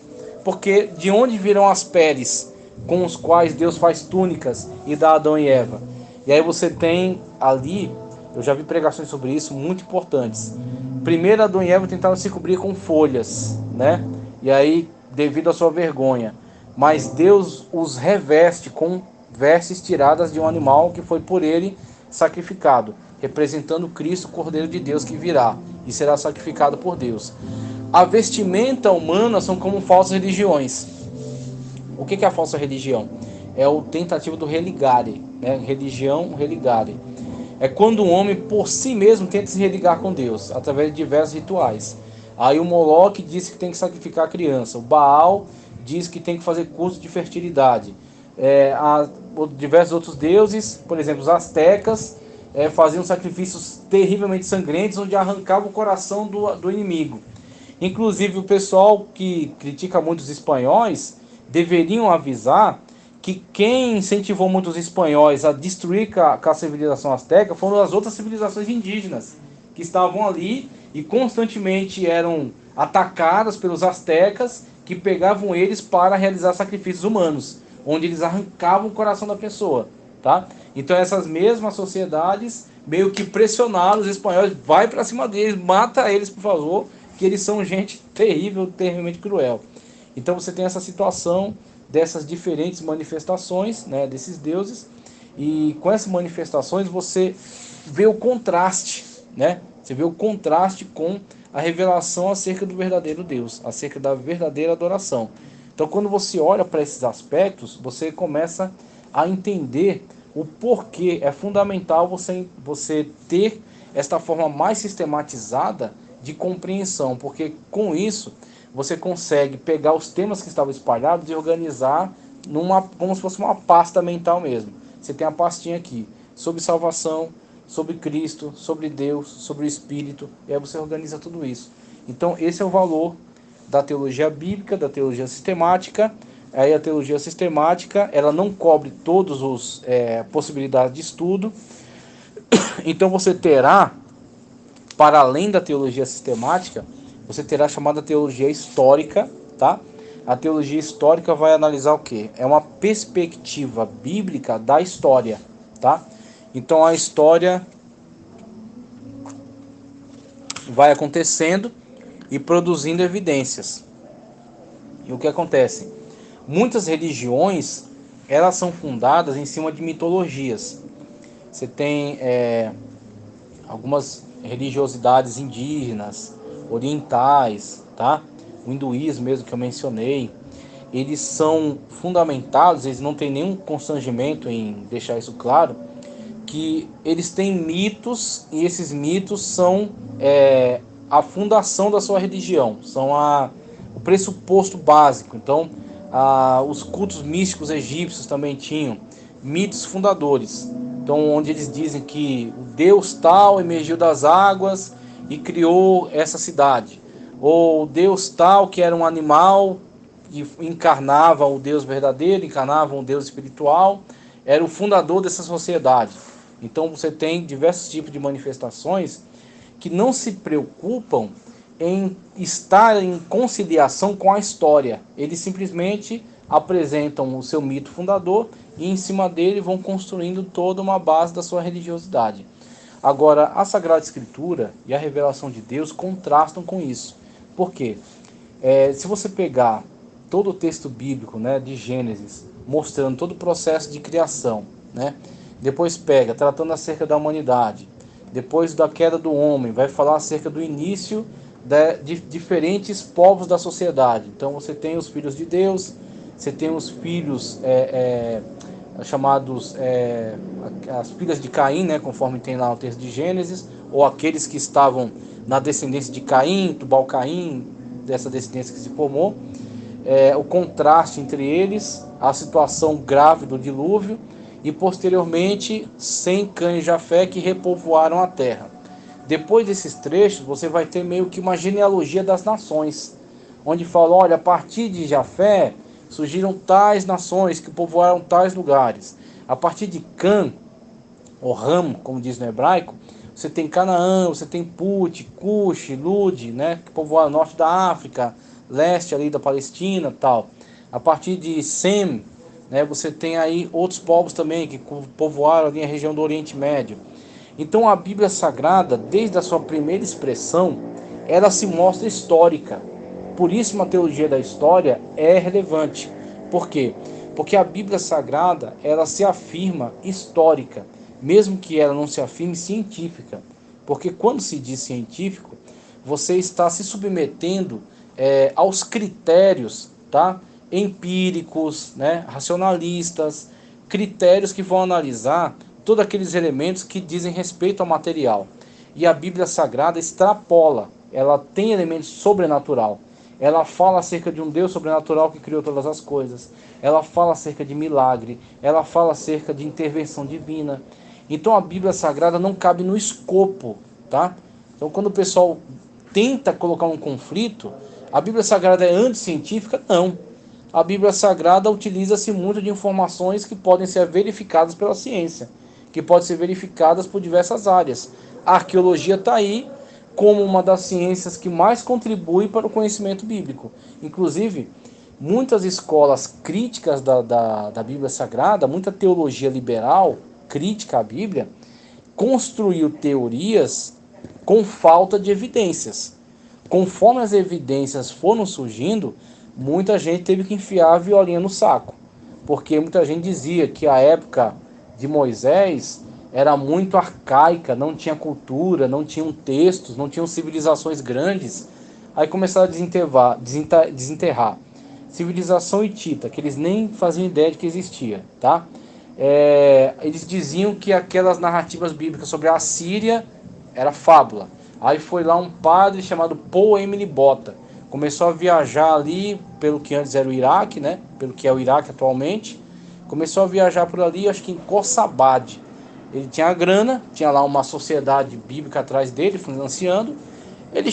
Porque de onde virão as peles com os quais Deus faz túnicas e dá a Adão e Eva? E aí você tem ali, eu já vi pregações sobre isso, muito importantes. Primeiro Adão e Eva tentaram se cobrir com folhas, né? E aí, devido à sua vergonha. Mas Deus os reveste com vestes tiradas de um animal que foi por ele sacrificado, representando Cristo, o Cordeiro de Deus que virá e será sacrificado por Deus. A vestimenta humana são como falsas religiões. O que é a falsa religião? É o tentativo do religare, né? Religião, religare. É quando um homem por si mesmo tenta se religar com Deus, através de diversos rituais. Aí o Moloque diz que tem que sacrificar a criança. O Baal diz que tem que fazer curso de fertilidade. Diversos outros deuses, por exemplo, os astecas, faziam sacrifícios terrivelmente sangrentos, onde arrancavam o coração do inimigo. Inclusive o pessoal que critica muito os espanhóis deveriam avisar que quem incentivou muitos espanhóis a destruir com a civilização asteca foram as outras civilizações indígenas, que estavam ali e constantemente eram atacadas pelos astecas, que pegavam eles para realizar sacrifícios humanos, onde eles arrancavam o coração da pessoa, tá? Então essas mesmas sociedades meio que pressionaram os espanhóis: vai para cima deles, mata eles, por favor, que eles são gente terrível, terrivelmente cruel. Então você tem essa situação dessas diferentes manifestações, né, desses deuses, e com essas manifestações você vê o contraste, né? Você vê o contraste com a revelação acerca do verdadeiro Deus, acerca da verdadeira adoração. Então quando você olha para esses aspectos, você começa a entender o porquê é fundamental você ter esta forma mais sistematizada de compreensão, porque com isso você consegue pegar os temas que estavam espalhados e organizar como se fosse uma pasta mental mesmo. Você tem a pastinha aqui, sobre salvação, sobre Cristo, sobre Deus, sobre o Espírito, e aí você organiza tudo isso. Então esse é o valor da teologia bíblica, da teologia sistemática. Aí a teologia sistemática, ela não cobre todas as possibilidades de estudo. Então você terá, para além da teologia sistemática, você terá a chamada teologia histórica, tá? A teologia histórica vai analisar o quê? É uma perspectiva bíblica da história, tá? Então a história vai acontecendo e produzindo evidências. E o que acontece? Muitas religiões, elas são fundadas em cima de mitologias. Você tem algumas religiosidades indígenas, orientais, tá? O hinduísmo mesmo que eu mencionei. eles são fundamentados, eles não têm nenhum constrangimento em deixar isso claro, que eles têm mitos, e esses mitos são a fundação da sua religião, são o pressuposto básico. Então, os cultos místicos egípcios também tinham mitos fundadores. Então, onde eles dizem que o Deus tal emergiu das águas e criou essa cidade. Ou Deus tal, que era um animal que encarnava o Deus verdadeiro, encarnava um Deus espiritual, era o fundador dessa sociedade. Então você tem diversos tipos de manifestações que não se preocupam em estar em conciliação com a história. Eles simplesmente apresentam o seu mito fundador e em cima dele vão construindo toda uma base da sua religiosidade. Agora, a Sagrada Escritura e a revelação de Deus contrastam com isso. Por quê? Se você pegar todo o texto bíblico, né, de Gênesis, mostrando todo o processo de criação, né, depois pega, tratando acerca da humanidade, depois da queda do homem, vai falar acerca do início de diferentes povos da sociedade. Então você tem os filhos de Deus, você tem os filhos chamados as filhas de Caim, né, conforme tem lá no texto de Gênesis, ou aqueles que estavam na descendência de Caim, Tubal-Caim, dessa descendência que se formou, o contraste entre eles, a situação grave do dilúvio, e posteriormente Sem, Cã e Jafé, que repovoaram a terra. Depois desses trechos você vai ter meio que uma genealogia das nações, onde fala, olha, a partir de Jafé surgiram tais nações que povoaram tais lugares. A partir de Cã, ou Ram, como diz no hebraico, você tem Canaã, você tem Put, Cush, Lud, né, que povoaram o norte da África, leste ali da Palestina, tal. A partir de Sem, né, você tem aí outros povos também que povoaram ali a região do Oriente Médio. Então a Bíblia Sagrada, desde a sua primeira expressão, ela se mostra histórica. Por isso uma teologia da história é relevante. Por quê? Porque a Bíblia Sagrada, ela se afirma histórica, mesmo que ela não se afirme científica. Porque quando se diz científico, você está se submetendo aos critérios, tá, empíricos, né, racionalistas, critérios que vão analisar todos aqueles elementos que dizem respeito ao material. E a Bíblia Sagrada extrapola, ela tem elementos sobrenatural. Ela fala acerca de um Deus sobrenatural que criou todas as coisas. Ela fala acerca de milagre. Ela fala acerca de intervenção divina. Então a Bíblia Sagrada não cabe no escopo, tá? Então quando o pessoal tenta colocar um conflito, a Bíblia Sagrada é anticientífica? Não. A Bíblia Sagrada utiliza-se muito de informações que podem ser verificadas pela ciência, que podem ser verificadas por diversas áreas. A arqueologia está aí como uma das ciências que mais contribui para o conhecimento bíblico. Inclusive, muitas escolas críticas da Bíblia Sagrada, muita teologia liberal, crítica à Bíblia, construiu teorias com falta de evidências. Conforme as evidências foram surgindo, muita gente teve que enfiar a violinha no saco, porque muita gente dizia que a época de Moisés era muito arcaica, não tinha cultura, não tinham textos, não tinham civilizações grandes. Aí começaram a desenterrar civilização hitita, que eles nem faziam ideia de que existia, tá? Eles diziam que aquelas narrativas bíblicas sobre a Síria era fábula. Aí foi lá um padre chamado Paul Emily Botta, começou a viajar ali pelo que antes era o Iraque, né? Pelo que é o Iraque atualmente. Começou a viajar por ali, acho que em Khorsabad. Ele tinha a grana, tinha lá uma sociedade bíblica atrás dele, financiando. Ele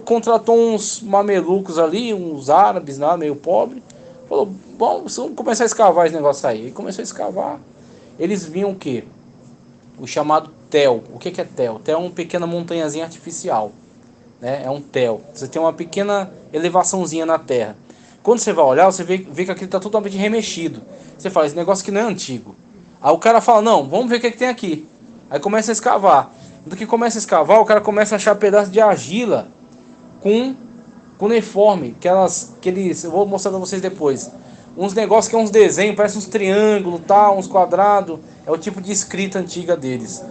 contratou uns mamelucos ali, uns árabes lá, meio pobre. Falou, bom, vamos começar a escavar esse negócio aí. Ele começou a escavar. Eles viam o quê? O chamado tel. O que é tel? Tel é uma pequena montanhazinha artificial, né? É um tel. Você tem uma pequena elevaçãozinha na terra. Quando você vai olhar, você vê que aquilo está totalmente remexido. Você fala, esse negócio aqui não é antigo. Aí o cara fala, não, vamos ver o que tem aqui. Aí começa a escavar. Do que começa a escavar, o cara começa a achar pedaços de argila com cuneiforme. Eu vou mostrar pra vocês depois. Uns negócios que é uns desenhos, parece uns triângulos, uns quadrados. É o tipo de escrita antiga deles.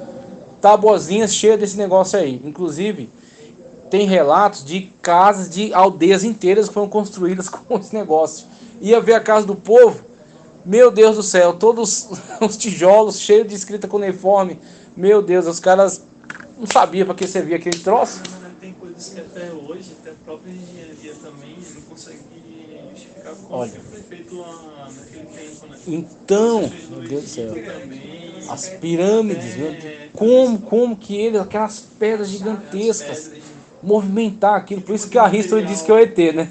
Tabuazinhas cheias desse negócio aí. Inclusive, tem relatos de casas, de aldeias inteiras que foram construídas com esse negócio. Ia ver a casa do povo, meu Deus do céu, todos os tijolos cheios de escrita cuneiforme. Meu Deus, os caras não sabiam para que servia aquele troço. Tem coisas que até hoje, até a própria engenharia também, não consegue justificar como Olha, que foi feito lá naquele tempo, né? então, Você fez no meu Deus do céu, Egito também, as pirâmides, meu Deus, como que eles, aquelas pedras gigantescas, movimentar aquilo, por isso que a History disse que é o ET, né?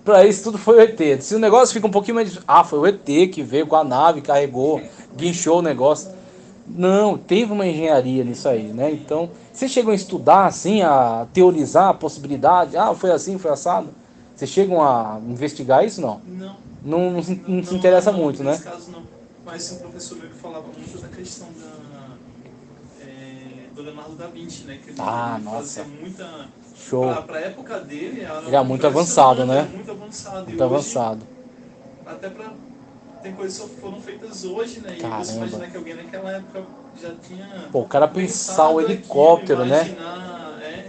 Para isso tudo foi o ET. Se o negócio fica um pouquinho mais... Ah, foi o ET que veio com a nave, carregou, guinchou o negócio. Não, teve uma engenharia nisso aí, né? Então, vocês chegam a estudar, assim, a teorizar a possibilidade? Ah, foi assim, foi assado? Vocês chegam a investigar isso, não? Não. Não se interessa muito, né? Nesse caso não. Mas um professor meu que falava muito da questão do Leonardo da Vinci, né? Que ele fazia muita... Show. Pra época dele, Ele é muito avançado, né? Muito avançado. Muito avançado. Até pra... Tem coisas que foram feitas hoje, né? Caramba. E você imagina que alguém naquela época já tinha... Pô, o cara pensar o helicóptero, aquilo, né?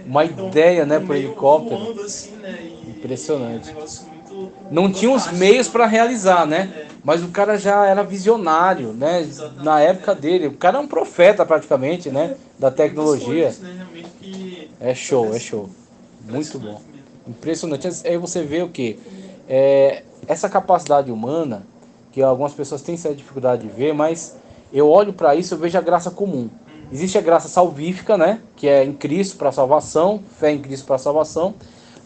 Uma ideia, né, pro helicóptero. Voando, assim, né? Impressionante. Um negócio muito não tinha os meios para realizar, né? Mas o cara já era visionário, né? Exatamente, na época dele. O cara é um profeta praticamente, né? Da tecnologia. Coisas, né, realmente que É show, é show. Muito bom. mesmo. Impressionante. Aí você vê o quê? Essa capacidade humana, que algumas pessoas têm certa dificuldade de ver, mas eu olho para isso e eu vejo a graça comum. Existe a graça salvífica, né? Que é em Cristo para salvação, fé em Cristo para salvação.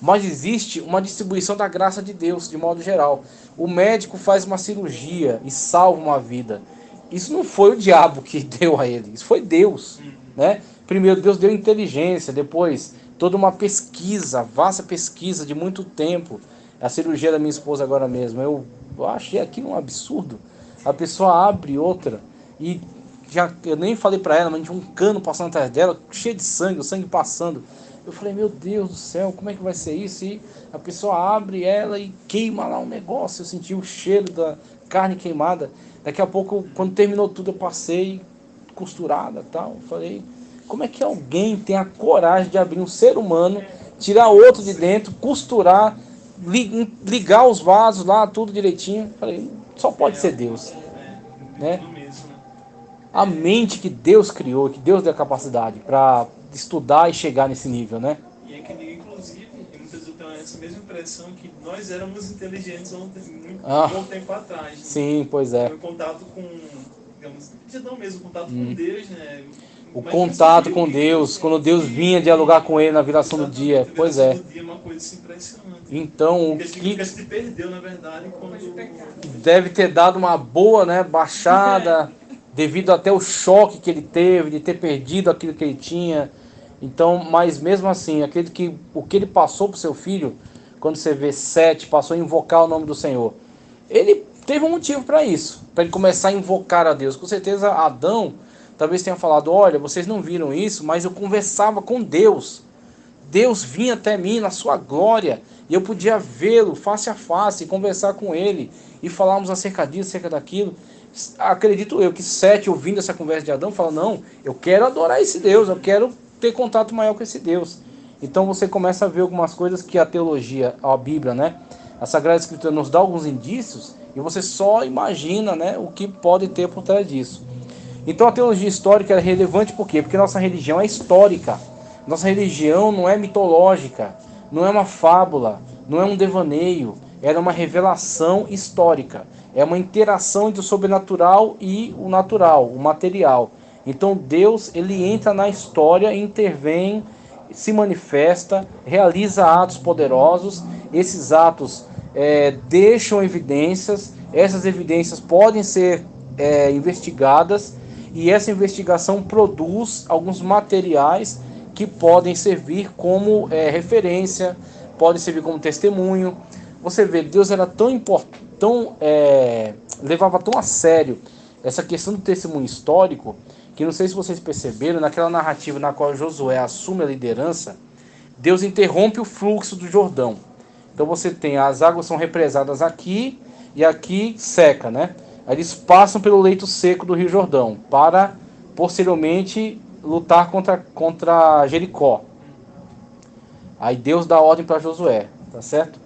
Mas existe uma distribuição da graça de Deus, de modo geral. O médico faz uma cirurgia e salva uma vida. Isso não foi o diabo que deu a ele, isso foi Deus, né? Primeiro Deus deu inteligência, depois toda uma pesquisa, vasta pesquisa de muito tempo. A cirurgia da minha esposa agora mesmo, eu achei aquilo um absurdo. A pessoa abre outra e eu nem falei pra ela, mas tinha um cano passando atrás dela, cheio de sangue, o sangue passando. Eu falei, meu Deus do céu, como é que vai ser isso? E a pessoa abre ela e queima lá um negócio. Eu senti o cheiro da carne queimada. Daqui a pouco, quando terminou tudo, eu passei costurada e tal. Eu falei, como é que alguém tem a coragem de abrir um ser humano, tirar outro de dentro, costurar, ligar os vasos lá, tudo direitinho? Eu falei, só pode ser Deus, né? A mente que Deus criou, que Deus deu a capacidade para estudar e chegar nesse nível, né? E é que, inclusive, muitas vezes eu tenho essa mesma impressão que nós éramos inteligentes há muito tempo atrás. Né? Sim, pois é. O contato com, digamos, não mesmo, contato com Deus, né? O contato com Deus, quando Deus vinha dialogar com ele na viração do dia, pois é. É uma coisa assim impressionante. Então, o que se perdeu, na verdade, quando deve ter dado uma boa, né, baixada, devido até o choque que ele teve de ter perdido aquilo que ele tinha. Então, mas mesmo assim, acredito que o que ele passou para o seu filho, quando você vê Sete, passou a invocar o nome do Senhor, ele teve um motivo para isso, para ele começar a invocar a Deus. Com certeza Adão talvez tenha falado, olha, vocês não viram isso, mas eu conversava com Deus. Deus vinha até mim na sua glória, e eu podia vê-lo face a face, conversar com ele, e falarmos acerca disso, acerca daquilo. Acredito eu que Sete, ouvindo essa conversa de Adão, fala, não, eu quero adorar esse Deus, eu quero ter contato maior com esse Deus. Então você começa a ver algumas coisas que a teologia, a Bíblia, né, a Sagrada Escritura nos dá alguns indícios, e você só imagina, né, o que pode ter por trás disso. Então a teologia histórica é relevante por quê? Porque nossa religião é histórica. Nossa religião não é mitológica, não é uma fábula, não é um devaneio, é uma revelação histórica. É uma interação entre o sobrenatural e o natural, o material. Então Deus, ele entra na história, intervém, se manifesta, realiza atos poderosos. Esses atos deixam evidências, essas evidências podem ser investigadas, e essa investigação produz alguns materiais que podem servir como referência, podem servir como testemunho. Você vê, Deus era tão importante, levava tão a sério essa questão do testemunho histórico, que não sei se vocês perceberam, naquela narrativa na qual Josué assume a liderança, Deus interrompe o fluxo do Jordão. Então você tem, as águas são represadas aqui, e aqui seca, né? Eles passam pelo leito seco do Rio Jordão, para posteriormente lutar contra Jericó. Aí Deus dá ordem para Josué, tá certo?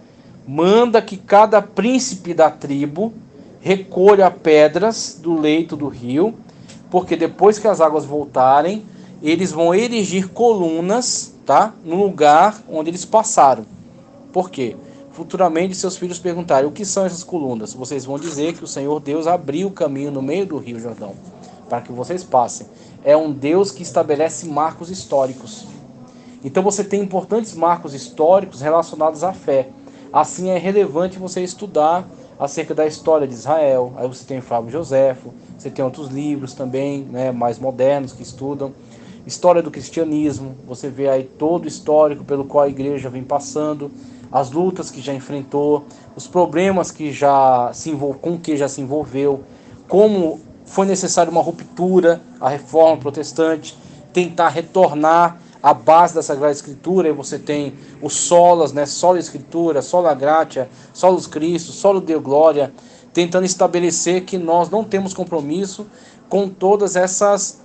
manda que cada príncipe da tribo recolha pedras do leito do rio, porque depois que as águas voltarem, eles vão erigir colunas, tá, no lugar onde eles passaram. Por quê? Futuramente seus filhos perguntarem: o que são essas colunas? Vocês vão dizer que o Senhor Deus abriu o caminho no meio do rio Jordão, para que vocês passem. É um Deus que estabelece marcos históricos. Então você tem importantes marcos históricos relacionados à fé. Assim é relevante você estudar acerca da história de Israel. Aí você tem Flávio Joséfo, você tem outros livros também, né, mais modernos que estudam. História do cristianismo, você vê aí todo o histórico pelo qual a igreja vem passando, as lutas que já enfrentou, os problemas que com que já se envolveu, como foi necessário uma ruptura, a reforma protestante, tentar retornar à base da Sagrada Escritura. Aí você tem os solas, né, sola Escritura, sola gratia, solus Christus, solo Deo Glória, tentando estabelecer que nós não temos compromisso com todas essas,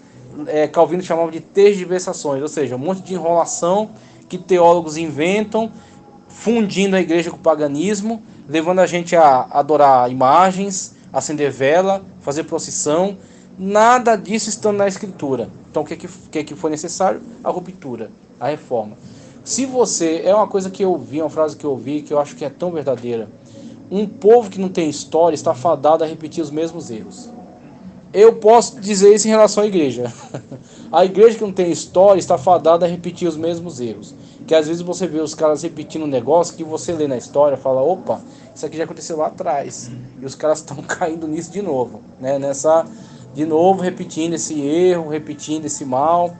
Calvino chamava de tergiversações, ou seja, um monte de enrolação que teólogos inventam, fundindo a igreja com o paganismo, levando a gente a adorar imagens, acender vela, fazer procissão. Nada disso estando na Escritura. Então o que foi necessário? A ruptura, a reforma. Se você, é uma coisa que eu vi, uma frase que eu ouvi, que eu acho que é tão verdadeira: um povo que não tem história está fadado a repetir os mesmos erros. Eu posso dizer isso em relação à igreja. A igreja que não tem história está fadada a repetir os mesmos erros. Que às vezes você vê os caras repetindo um negócio que você lê na história e fala: opa, isso aqui já aconteceu lá atrás. E os caras estão caindo nisso de novo, né? De novo, repetindo esse erro, repetindo esse mal.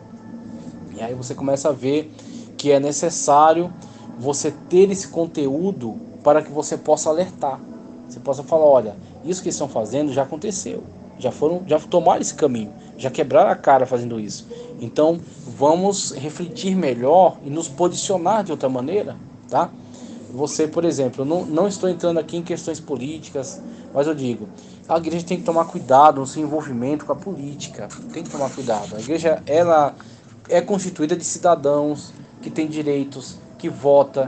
E aí você começa a ver que é necessário você ter esse conteúdo para que você possa alertar. Você possa falar: olha, isso que eles estão fazendo já aconteceu. Já tomaram esse caminho, já quebraram a cara fazendo isso. Então vamos refletir melhor e nos posicionar de outra maneira, tá? Você, por exemplo, não estou entrando aqui em questões políticas, mas eu digo, a igreja tem que tomar cuidado no seu envolvimento com a política. Tem que tomar cuidado. A igreja, ela é constituída de cidadãos que têm direitos, que votam,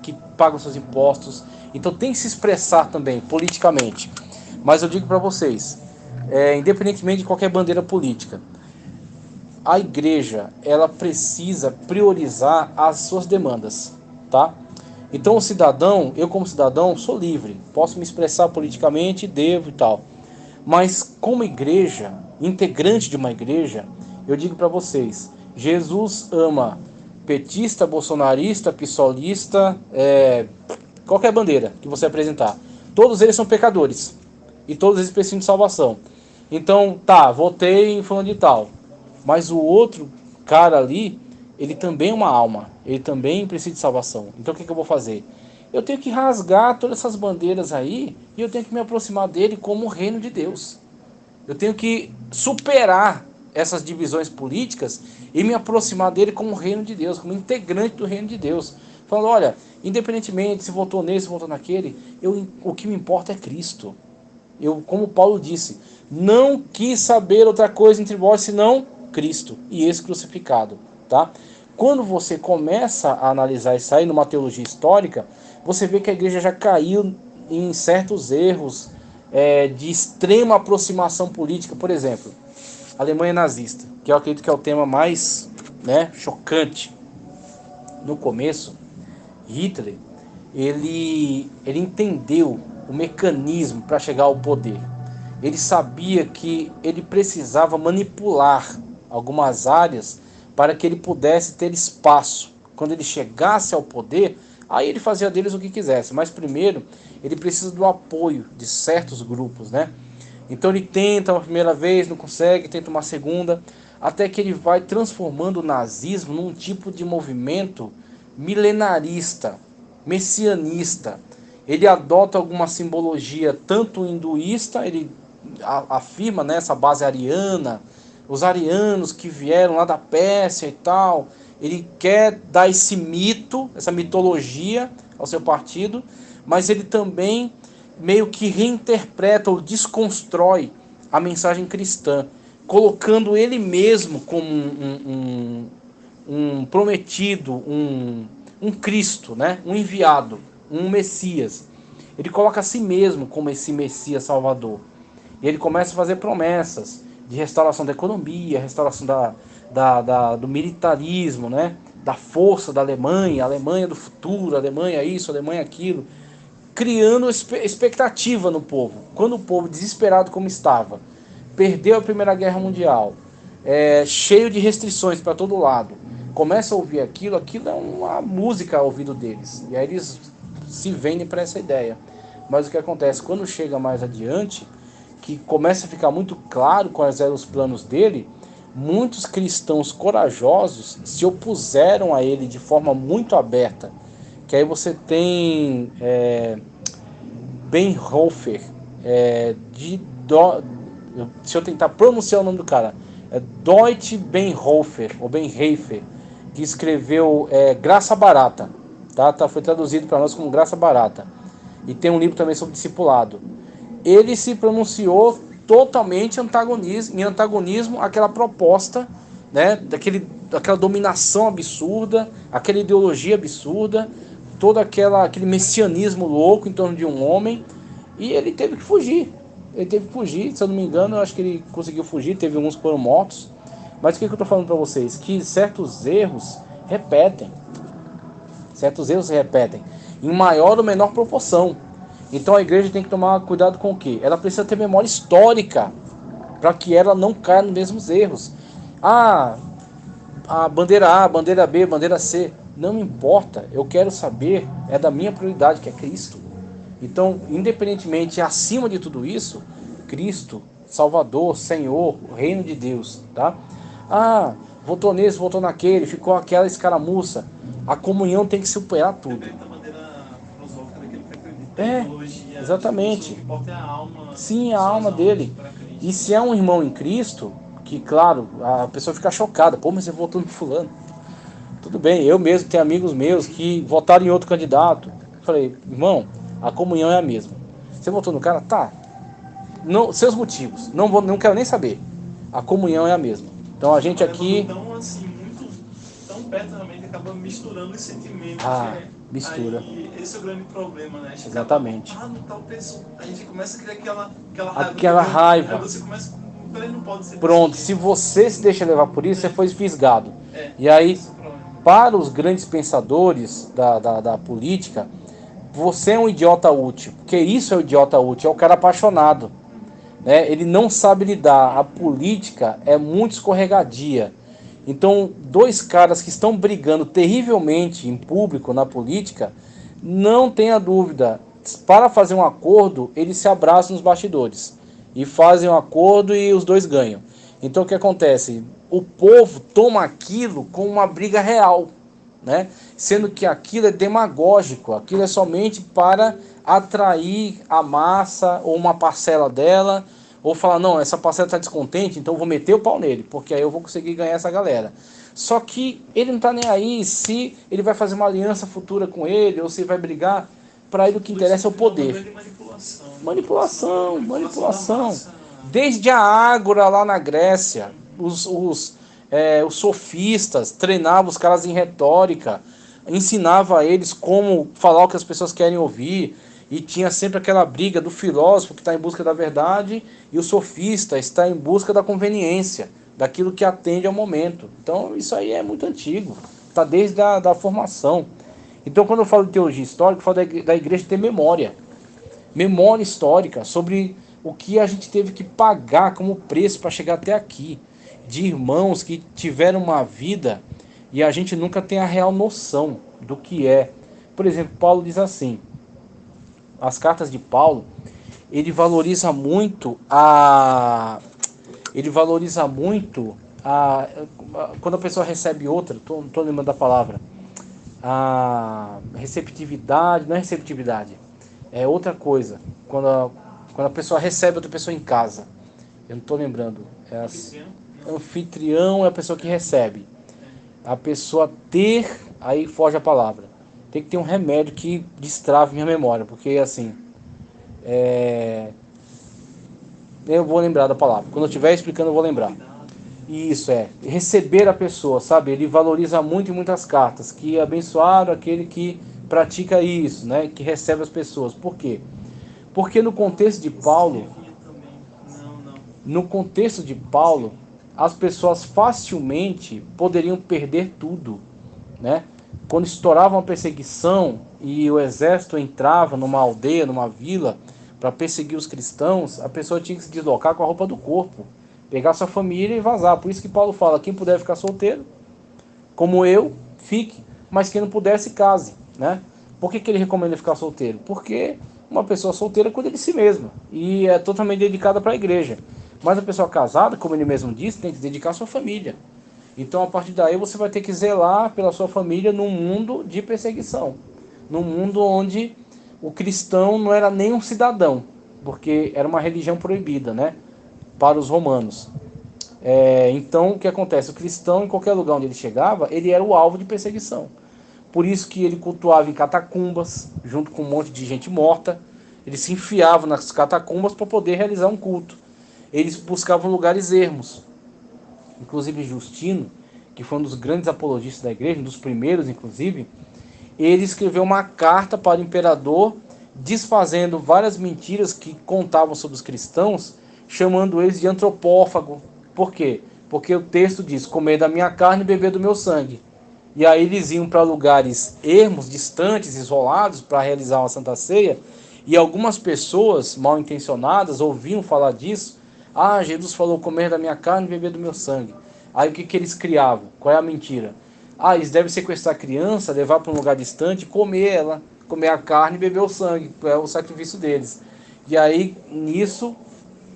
que pagam seus impostos. Então tem que se expressar também politicamente. Mas eu digo para vocês, independentemente de qualquer bandeira política, a igreja, ela precisa priorizar as suas demandas, tá? Então eu como cidadão sou livre, posso me expressar politicamente, devo e tal. Mas como igreja, integrante de uma igreja, eu digo para vocês: Jesus ama petista, bolsonarista, pissolista, qualquer bandeira que você apresentar. Todos eles são pecadores e todos eles precisam de salvação. Então, votei em fulano de tal, mas o outro cara ali, ele também é uma alma, ele também precisa de salvação. Então o que eu vou fazer? Eu tenho que rasgar todas essas bandeiras aí e eu tenho que me aproximar dele como o reino de Deus. Eu tenho que superar essas divisões políticas e me aproximar dele como o reino de Deus, como integrante do reino de Deus. Falando: olha, independentemente se votou nesse, se votou naquele, o que me importa é Cristo. Como Paulo disse, não quis saber outra coisa entre vós senão Cristo e esse crucificado, tá? Quando você começa a analisar isso aí numa teologia histórica, você vê que a igreja já caiu em certos erros de extrema aproximação política. Por exemplo, a Alemanha nazista, que eu acredito que é o tema mais, chocante. No começo, Hitler, ele entendeu o mecanismo para chegar ao poder. Ele sabia que ele precisava manipular algumas áreas para que ele pudesse ter espaço. Quando ele chegasse ao poder, aí ele fazia deles o que quisesse. Mas primeiro, ele precisa do apoio de certos grupos, né? Então ele tenta uma primeira vez, não consegue, tenta uma segunda, até que ele vai transformando o nazismo num tipo de movimento milenarista, messianista. Ele adota alguma simbologia tanto hinduísta, ele afirma, né, essa base ariana, os arianos que vieram lá da Pérsia e tal. Ele quer dar esse mito, essa mitologia ao seu partido, mas ele também meio que reinterpreta ou desconstrói a mensagem cristã, colocando ele mesmo como um prometido, um Cristo, né? Um enviado um Messias. Ele coloca a si mesmo como esse Messias Salvador. E ele começa a fazer promessas de restauração da economia, restauração do militarismo, né? Da força da Alemanha, a Alemanha do futuro, a Alemanha isso, a Alemanha aquilo, criando expectativa no povo. Quando o povo, desesperado como estava, perdeu a Primeira Guerra Mundial, cheio de restrições para todo lado, começa a ouvir aquilo é uma música ao ouvido deles. E aí eles se vendem para essa ideia. Mas o que acontece, quando chega mais adiante, que começa a ficar muito claro quais eram os planos dele, muitos cristãos corajosos se opuseram a ele de forma muito aberta. Que aí você tem Bonhoeffer, se eu tentar pronunciar o nome do cara, Deutsch Bonhoeffer, ou Bonhoeffer, que escreveu Graça Barata, foi traduzido para nós como Graça Barata, e tem um livro também sobre discipulado. Ele se pronunciou totalmente em antagonismo àquela proposta, né, daquela dominação absurda, aquela ideologia absurda, todo aquele messianismo louco em torno de um homem, e ele teve que fugir. Se eu não me engano, eu acho que ele conseguiu fugir, teve uns que foram mortos. Mas o que eu estou falando para vocês? Que certos erros se repetem, em maior ou menor proporção. Então a igreja tem que tomar cuidado com o quê? Ela precisa ter memória histórica, para que ela não caia nos mesmos erros. A bandeira A, bandeira B, bandeira C, não importa. Eu quero saber, da minha prioridade, que é Cristo. Então, independentemente, acima de tudo isso, Cristo, Salvador, Senhor, o reino de Deus, tá? Votou nesse, votou naquele, ficou aquela escaramuça. A comunhão tem que superar tudo. Exatamente. Sim, a alma dele. E se é um irmão em Cristo, que claro, a pessoa fica chocada. Pô, mas você votou no fulano. Tudo bem, eu mesmo tenho amigos meus que votaram em outro candidato. Falei, irmão, a comunhão é a mesma. Você votou no cara? Tá. Não, seus motivos. Não quero nem saber. A comunhão é a mesma. Então a gente aqui... Tão perto realmente acaba misturando os sentimentos. Mistura. Aí, esse é o grande problema, né? Exatamente. No tal pessoa. A gente começa a criar aquela raiva. Aí você começa, não pode ser. Pronto, se você se deixa levar por isso, você foi fisgado. E aí, para os grandes pensadores da política, você é um idiota útil. Porque isso é o idiota útil, é o cara apaixonado. Né? Ele não sabe lidar. A política é muito escorregadia. Então, dois caras que estão brigando terrivelmente em público na política, não tenha dúvida, para fazer um acordo, eles se abraçam nos bastidores. E fazem um acordo e os dois ganham. Então, o que acontece? O povo toma aquilo como uma briga real, né? Sendo que aquilo é demagógico, aquilo é somente para atrair a massa ou uma parcela dela, ou falar, não, essa parcela está descontente, então eu vou meter o pau nele, porque aí eu vou conseguir ganhar essa galera. Só que ele não está nem aí se ele vai fazer uma aliança futura com ele, ou se vai brigar. Para ele o que interessa é o poder. Manipulação. Desde a Ágora lá na Grécia, os sofistas treinavam os caras em retórica, ensinava a eles como falar o que as pessoas querem ouvir. E tinha sempre aquela briga do filósofo que está em busca da verdade e o sofista está em busca da conveniência, daquilo que atende ao momento. Então isso aí é muito antigo, está desde a formação. Então quando eu falo de teologia histórica, eu falo da igreja ter memória histórica sobre o que a gente teve que pagar como preço para chegar até aqui, de irmãos que tiveram uma vida e a gente nunca tem a real noção do que é. Por exemplo, Paulo diz assim, as cartas de Paulo, ele valoriza muito quando a pessoa recebe outra, não estou lembrando da palavra, a receptividade, não é receptividade, é outra coisa, quando a pessoa recebe outra pessoa em casa, eu não estou lembrando, anfitrião é a pessoa que recebe, a pessoa aí foge a palavra. Tem que ter um remédio que destrave minha memória, porque assim, eu vou lembrar da palavra. Quando eu estiver explicando, eu vou lembrar. Isso receber a pessoa, sabe? Ele valoriza muito em muitas cartas, que abençoaram aquele que pratica isso, né? Que recebe as pessoas. Por quê? Porque no contexto de Paulo, as pessoas facilmente poderiam perder tudo, né? Quando estourava uma perseguição e o exército entrava numa aldeia, numa vila, para perseguir os cristãos, a pessoa tinha que se deslocar com a roupa do corpo, pegar sua família e vazar. Por isso que Paulo fala, quem puder ficar solteiro, como eu, fique, mas quem não puder, se case, né? Por que ele recomenda ficar solteiro? Porque uma pessoa solteira cuida de si mesma e é totalmente dedicada para a igreja. Mas a pessoa casada, como ele mesmo disse, tem que se dedicar à sua família. Então, a partir daí, você vai ter que zelar pela sua família num mundo de perseguição. Num mundo onde o cristão não era nem um cidadão, porque era uma religião proibida, né? Para os romanos. Então, o que acontece? O cristão, em qualquer lugar onde ele chegava, ele era o alvo de perseguição. Por isso que ele cultuava em catacumbas, junto com um monte de gente morta. Ele se enfiava nas catacumbas para poder realizar um culto. Eles buscavam lugares ermos. Inclusive Justino, que foi um dos grandes apologistas da igreja, um dos primeiros inclusive, ele escreveu uma carta para o imperador, desfazendo várias mentiras que contavam sobre os cristãos, chamando eles de antropófago. Por quê? Porque o texto diz, comer da minha carne e beber do meu sangue. E aí eles iam para lugares ermos, distantes, isolados, para realizar uma Santa Ceia, e algumas pessoas mal intencionadas ouviam falar disso. Ah, Jesus falou comer da minha carne e beber do meu sangue. Aí o que eles criavam? Qual é a mentira? Ah, eles devem sequestrar a criança, levar para um lugar distante, comer ela, comer a carne e beber o sangue, é o sacrifício deles. E aí, nisso,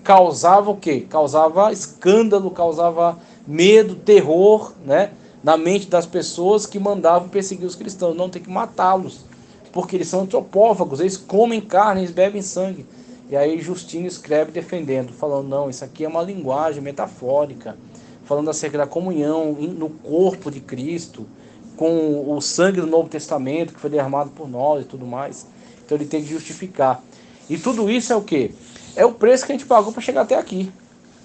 causava o quê? Causava escândalo, causava medo, terror, né? Na mente das pessoas que mandavam perseguir os cristãos. Não, tem que matá-los, porque eles são antropófagos, eles comem carne, eles bebem sangue. E aí Justino escreve defendendo, falando, não, isso aqui é uma linguagem metafórica, falando acerca da comunhão no corpo de Cristo, com o sangue do Novo Testamento, que foi derramado por nós e tudo mais. Então ele tem que justificar. E tudo isso é o quê? É o preço que a gente pagou para chegar até aqui.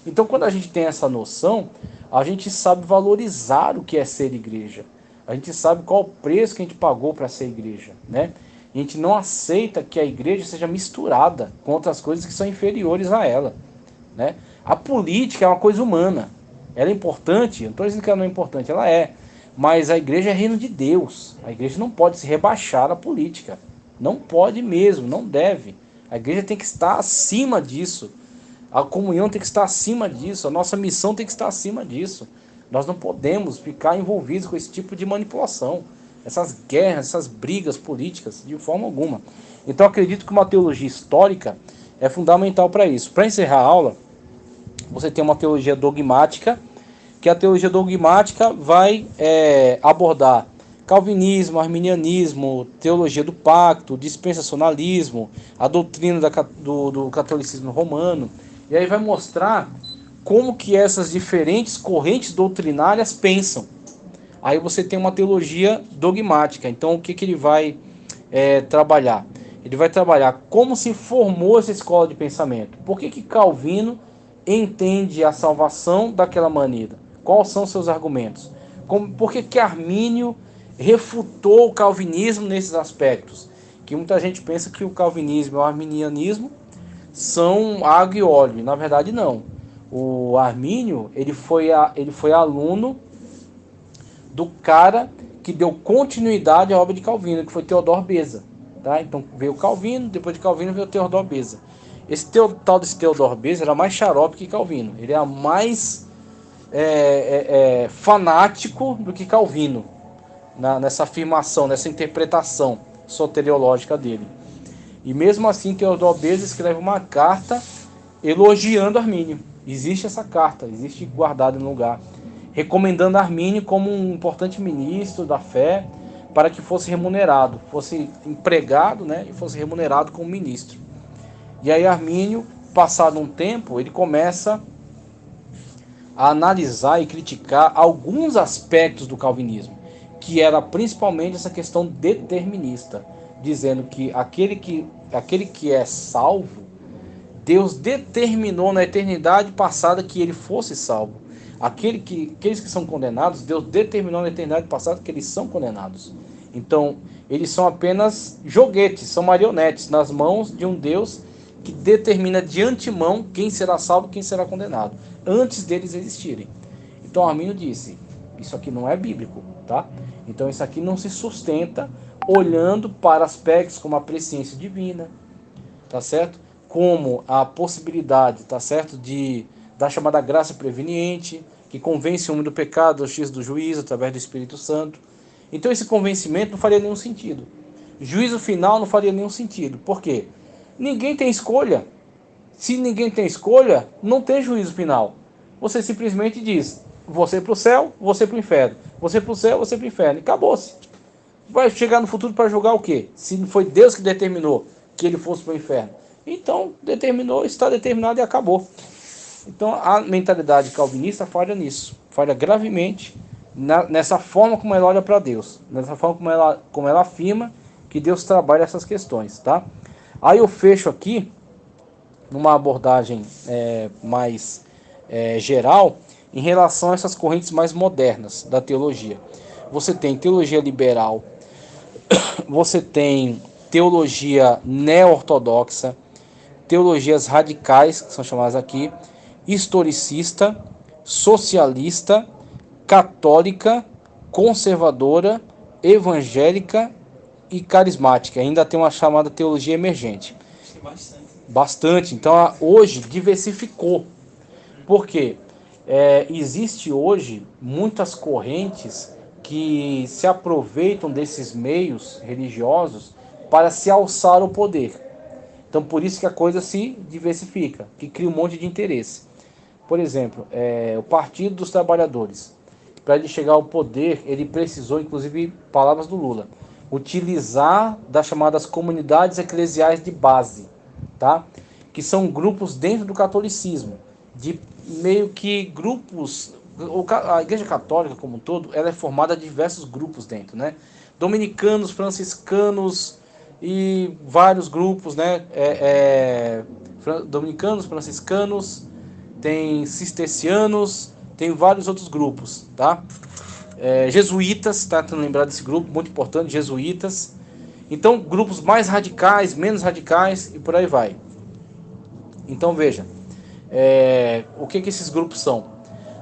Então quando a gente tem essa noção, a gente sabe valorizar o que é ser igreja. A gente sabe qual o preço que a gente pagou para ser igreja, né? A gente não aceita que a igreja seja misturada com outras coisas que são inferiores a ela, né? A política é uma coisa humana. Ela é importante, não estou dizendo que ela não é importante, ela é. Mas a igreja é reino de Deus. A igreja não pode se rebaixar à política. Não pode mesmo, não deve. A igreja tem que estar acima disso. A comunhão tem que estar acima disso. A nossa missão tem que estar acima disso. Nós não podemos ficar envolvidos com esse tipo de manipulação. Essas guerras, essas brigas políticas, de forma alguma. Então acredito que uma teologia histórica é fundamental para isso. Para encerrar a aula, você tem uma teologia dogmática, que a teologia dogmática vai abordar calvinismo, arminianismo, teologia do pacto, dispensacionalismo, a doutrina do catolicismo romano, e aí vai mostrar como que essas diferentes correntes doutrinárias pensam. Aí você tem uma teologia dogmática. Então o que ele vai trabalhar? Ele vai trabalhar como se formou essa escola de pensamento. Por que Calvino entende a salvação daquela maneira? Quais são seus argumentos? Por que Armínio refutou o calvinismo nesses aspectos? Que muita gente pensa que o calvinismo e o arminianismo são água e óleo. Na verdade, não. O Armínio ele foi aluno do cara que deu continuidade à obra de Calvino, que foi Teodor Beza. Tá? Então veio Calvino, depois de Calvino veio Teodor Beza. Esse tal desse Teodor Beza era mais xarope que Calvino. Ele era mais fanático do que Calvino nessa afirmação, nessa interpretação soteriológica dele. E mesmo assim Teodor Beza escreve uma carta elogiando Armínio. Existe essa carta, existe guardada no lugar, recomendando Armínio como um importante ministro da fé, para que fosse remunerado, fosse empregado, né, e fosse remunerado como ministro. E aí Armínio, passado um tempo, ele começa a analisar e criticar alguns aspectos do calvinismo, que era principalmente essa questão determinista, dizendo que aquele que é salvo, Deus determinou na eternidade passada que ele fosse salvo. Aqueles que são condenados, Deus determinou na eternidade passada que eles são condenados. Então, eles são apenas joguetes, são marionetes nas mãos de um Deus que determina de antemão quem será salvo e quem será condenado, antes deles existirem. Então Arminio disse, isso aqui não é bíblico, tá? Então isso aqui não se sustenta olhando para aspectos como a presciência divina, tá certo? Como a possibilidade, tá certo, da chamada graça preveniente, que convence o homem do pecado, do juízo do juízo, através do Espírito Santo. Então esse convencimento não faria nenhum sentido. Juízo final não faria nenhum sentido. Por quê? Ninguém tem escolha. Se ninguém tem escolha, não tem juízo final. Você simplesmente diz, você para o céu, você para o inferno. Você para o céu, você para o inferno. E acabou-se. Vai chegar no futuro para julgar o quê? Se não foi Deus que determinou que ele fosse para o inferno. Então, determinou, está determinado e acabou. Então, a mentalidade calvinista falha nisso. Falha gravemente nessa forma como ela olha para Deus. Nessa forma como ela afirma que Deus trabalha essas questões, tá? Aí eu fecho aqui, numa abordagem mais geral, em relação a essas correntes mais modernas da teologia. Você tem teologia liberal, você tem teologia neo-ortodoxa, teologias radicais, que são chamadas aqui, historicista, socialista, católica, conservadora, evangélica e carismática. Ainda tem uma chamada teologia emergente. Bastante. Então hoje diversificou. Por quê? Existe hoje muitas correntes que se aproveitam desses meios religiosos para se alçar ao poder. Então por isso que a coisa se diversifica, que cria um monte de interesse. Por exemplo, o Partido dos Trabalhadores. Para ele chegar ao poder, ele precisou, inclusive, palavras do Lula, utilizar das chamadas comunidades eclesiais de base, tá? Que são grupos dentro do catolicismo, de meio que grupos. A Igreja Católica como um todo, ela é formada de diversos grupos dentro, né? Dominicanos, franciscanos e vários grupos, né? Dominicanos, franciscanos, tem cistercianos, tem vários outros grupos, tá? Jesuítas, tá? Tentando lembrar desse grupo, muito importante, jesuítas. Então, grupos mais radicais, menos radicais e por aí vai. Então, veja, o que esses grupos são?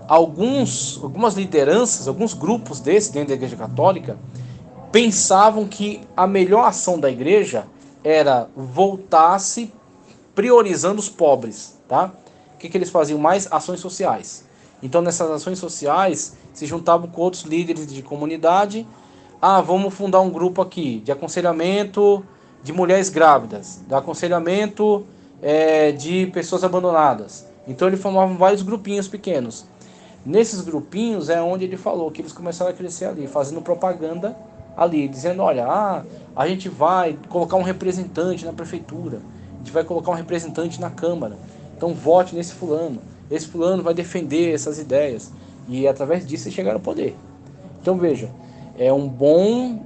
Algumas lideranças, alguns grupos desses dentro da Igreja Católica pensavam que a melhor ação da Igreja era voltar-se priorizando os pobres, tá? O que eles faziam mais? Ações sociais. Então, nessas ações sociais, se juntavam com outros líderes de comunidade. Vamos fundar um grupo aqui de aconselhamento de mulheres grávidas, de aconselhamento de pessoas abandonadas. Então, eles formavam vários grupinhos pequenos. Nesses grupinhos é onde ele falou que eles começaram a crescer ali, fazendo propaganda ali, dizendo, olha, a gente vai colocar um representante na prefeitura, a gente vai colocar um representante na Câmara, então vote nesse fulano, esse fulano vai defender essas ideias, e através disso eles chegaram ao poder. Então veja, é um bom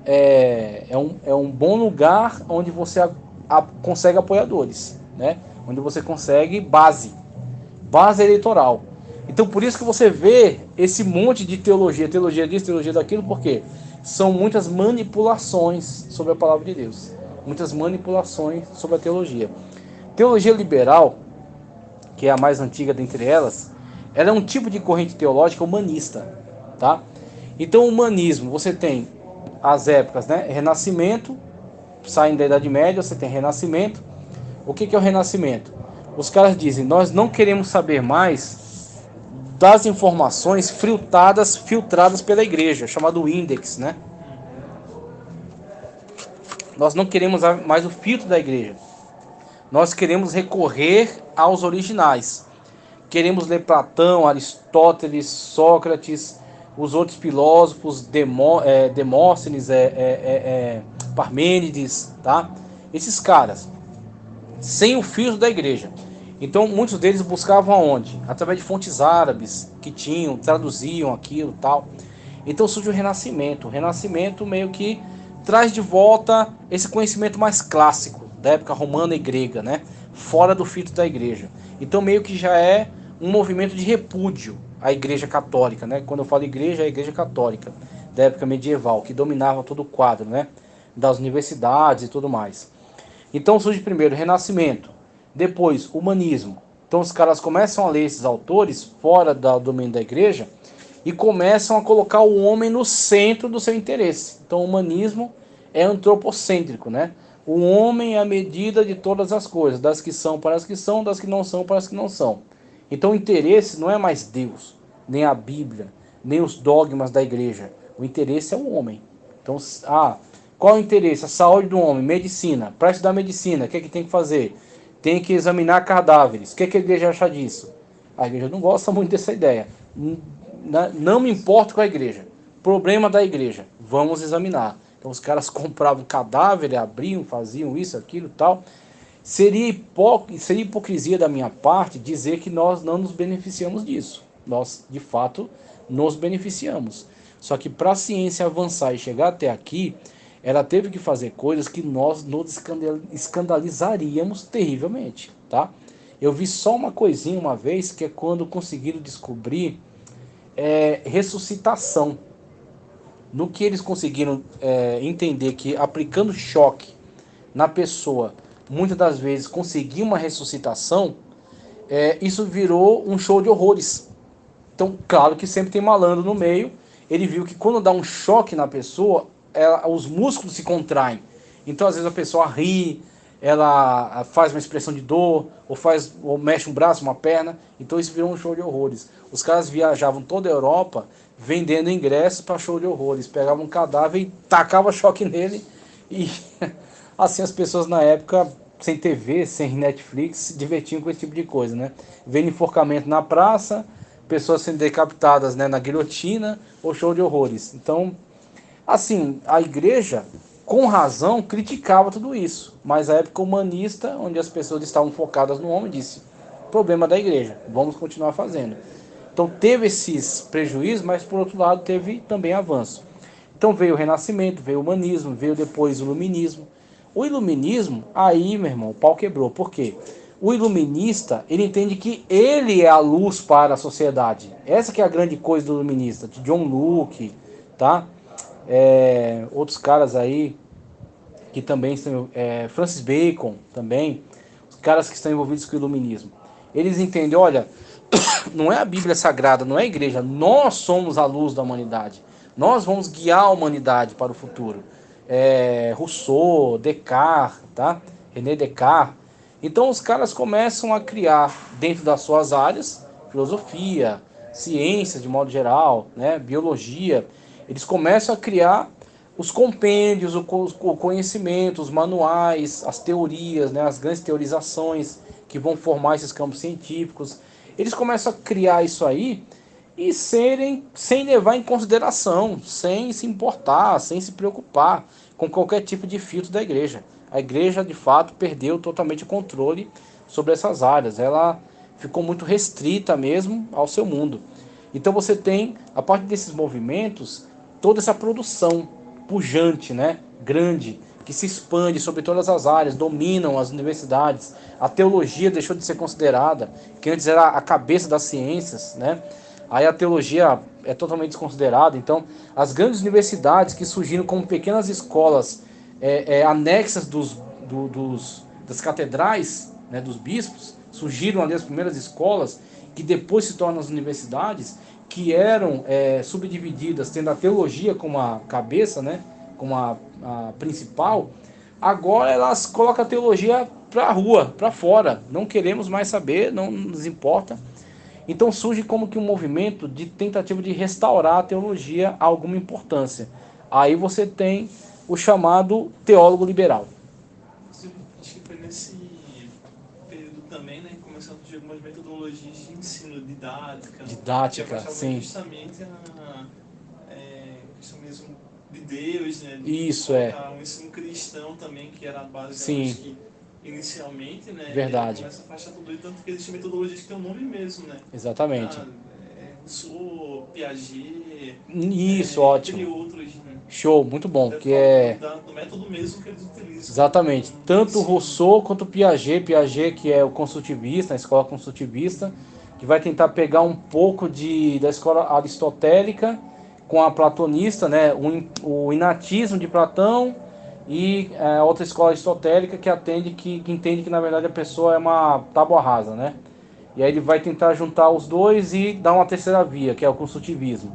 lugar onde você consegue apoiadores, né? Onde você consegue base eleitoral. Então por isso que você vê esse monte de teologia disso, teologia daquilo, porque são muitas manipulações sobre a palavra de Deus, muitas manipulações sobre a teologia. Teologia liberal, que é a mais antiga dentre elas, ela é um tipo de corrente teológica humanista, tá? Então o humanismo, você tem as épocas, né? Renascimento, saindo da Idade Média, você tem Renascimento. O que é o Renascimento? Os caras dizem, nós não queremos saber mais das informações filtradas pela igreja, chamado índex, né? Nós não queremos mais o filtro da igreja. Nós queremos recorrer aos originais. Queremos ler Platão, Aristóteles, Sócrates, os outros filósofos, Demóstenes, Parmênides, tá? Esses caras, sem o filtro da igreja. Então muitos deles buscavam aonde? Através de fontes árabes que tinham, traduziam aquilo e tal. Então surge o Renascimento. O Renascimento meio que traz de volta esse conhecimento mais clássico da época romana e grega, né? Fora do filtro da igreja. Então meio que já é um movimento de repúdio à Igreja Católica, né? Quando eu falo igreja, é a Igreja Católica da época medieval, que dominava todo o quadro, né? das universidades e tudo mais. Então surge primeiro o Renascimento, depois o Humanismo. Então os caras começam a ler esses autores fora do domínio da igreja e começam a colocar o homem no centro do seu interesse. Então o humanismo é antropocêntrico, né? O homem é a medida de todas as coisas, das que são para as que são, das que não são para as que não são. Então o interesse não é mais Deus, nem a Bíblia, nem os dogmas da igreja. O interesse é o homem. Então, qual é o interesse? A saúde do homem, medicina. Para estudar medicina, o que é que tem que fazer? Tem que examinar cadáveres. O que é que a igreja acha disso? A igreja não gosta muito dessa ideia. Não me importo com a igreja. Problema da igreja. Vamos examinar. Então os caras compravam cadáver, abriam, faziam isso, aquilo e tal. Seria hipocrisia da minha parte dizer que nós não nos beneficiamos disso. Nós, de fato, nos beneficiamos. Só que para a ciência avançar e chegar até aqui, ela teve que fazer coisas que nós nos escandalizaríamos terrivelmente, tá? Eu vi só uma coisinha uma vez, que é quando conseguiram descobrir ressuscitação. No que eles conseguiram entender que aplicando choque na pessoa, muitas das vezes conseguia uma ressuscitação, isso virou um show de horrores. Então, claro que sempre tem malandro no meio. Ele viu que quando dá um choque na pessoa, os músculos se contraem. Então, às vezes a pessoa ri, ela faz uma expressão de dor, ou mexe um braço, uma perna. Então isso virou um show de horrores. Os caras viajavam toda a Europa vendendo ingressos para show de horrores. Pegavam um cadáver e tacavam choque nele. E assim as pessoas na época, sem TV, sem Netflix, se divertiam com esse tipo de coisa, né? Vendo enforcamento na praça, pessoas sendo decapitadas, né, na guilhotina, ou show de horrores. Então, assim, a igreja, com razão, criticava tudo isso. Mas a época humanista, onde as pessoas estavam focadas no homem, disse: problema da igreja, vamos continuar fazendo. Então teve esses prejuízos, mas por outro lado teve também avanço. Então veio o Renascimento, veio o Humanismo, veio depois o Iluminismo. O Iluminismo, aí, meu irmão, o pau quebrou. Por quê? O iluminista, ele entende que ele é a luz para a sociedade. Essa que é a grande coisa do iluminista, de John Locke, tá? Outros caras aí que também estão, Francis Bacon também, os caras que estão envolvidos com o iluminismo. Eles entendem, olha, não é a Bíblia Sagrada, não é a igreja, nós somos a luz da humanidade. Nós vamos guiar a humanidade para o futuro. Rousseau, Descartes, tá? René Descartes. Então os caras começam a criar dentro das suas áreas, filosofia, ciências de modo geral, né, biologia, eles começam a criar os compêndios, o conhecimento, os manuais, as teorias, né, as grandes teorizações que vão formar esses campos científicos. Eles começam a criar isso aí e sem levar em consideração, sem se importar, sem se preocupar com qualquer tipo de filtro da igreja. A igreja, de fato, perdeu totalmente o controle sobre essas áreas. Ela ficou muito restrita mesmo ao seu mundo. Então você tem, a partir desses movimentos, toda essa produção pujante, né, grande, que se expande sobre todas as áreas, dominam as universidades. A teologia deixou de ser considerada, que antes era a cabeça das ciências, né? Aí a teologia é totalmente desconsiderada. Então, as grandes universidades que surgiram como pequenas escolas anexas das catedrais, né, dos bispos, surgiram ali as primeiras escolas, que depois se tornam as universidades, que eram subdivididas, tendo a teologia como a cabeça, né, como a principal. Agora elas colocam a teologia para a rua, para fora. Não queremos mais saber, não nos importa. Então surge como que um movimento de tentativa de restaurar a teologia a alguma importância. Aí você tem o chamado teólogo liberal. Acho que foi nesse período também, né, que começaram a surgir algumas metodologias de ensino, didática, que sim. justamente a questão mesmo de Deus, né, um ensino cristão também, que era a base, sim, que inicialmente, né, verdade. Começa a afastar tudo, tanto que existem metodologias que têm um nome mesmo, né? Exatamente. Rousseau, Piaget, isso, ótimo. entre outros, né? Show, muito bom. Do método mesmo que eles utilizam. Exatamente. Tanto Rousseau quanto Piaget, que é o construtivista, a escola construtivista, que vai tentar pegar um pouco da escola aristotélica com a platonista, né? O inatismo de Platão e outra escola aristotélica que entende que na verdade a pessoa é uma tábua rasa, né? E aí ele vai tentar juntar os dois e dar uma terceira via, que é o construtivismo.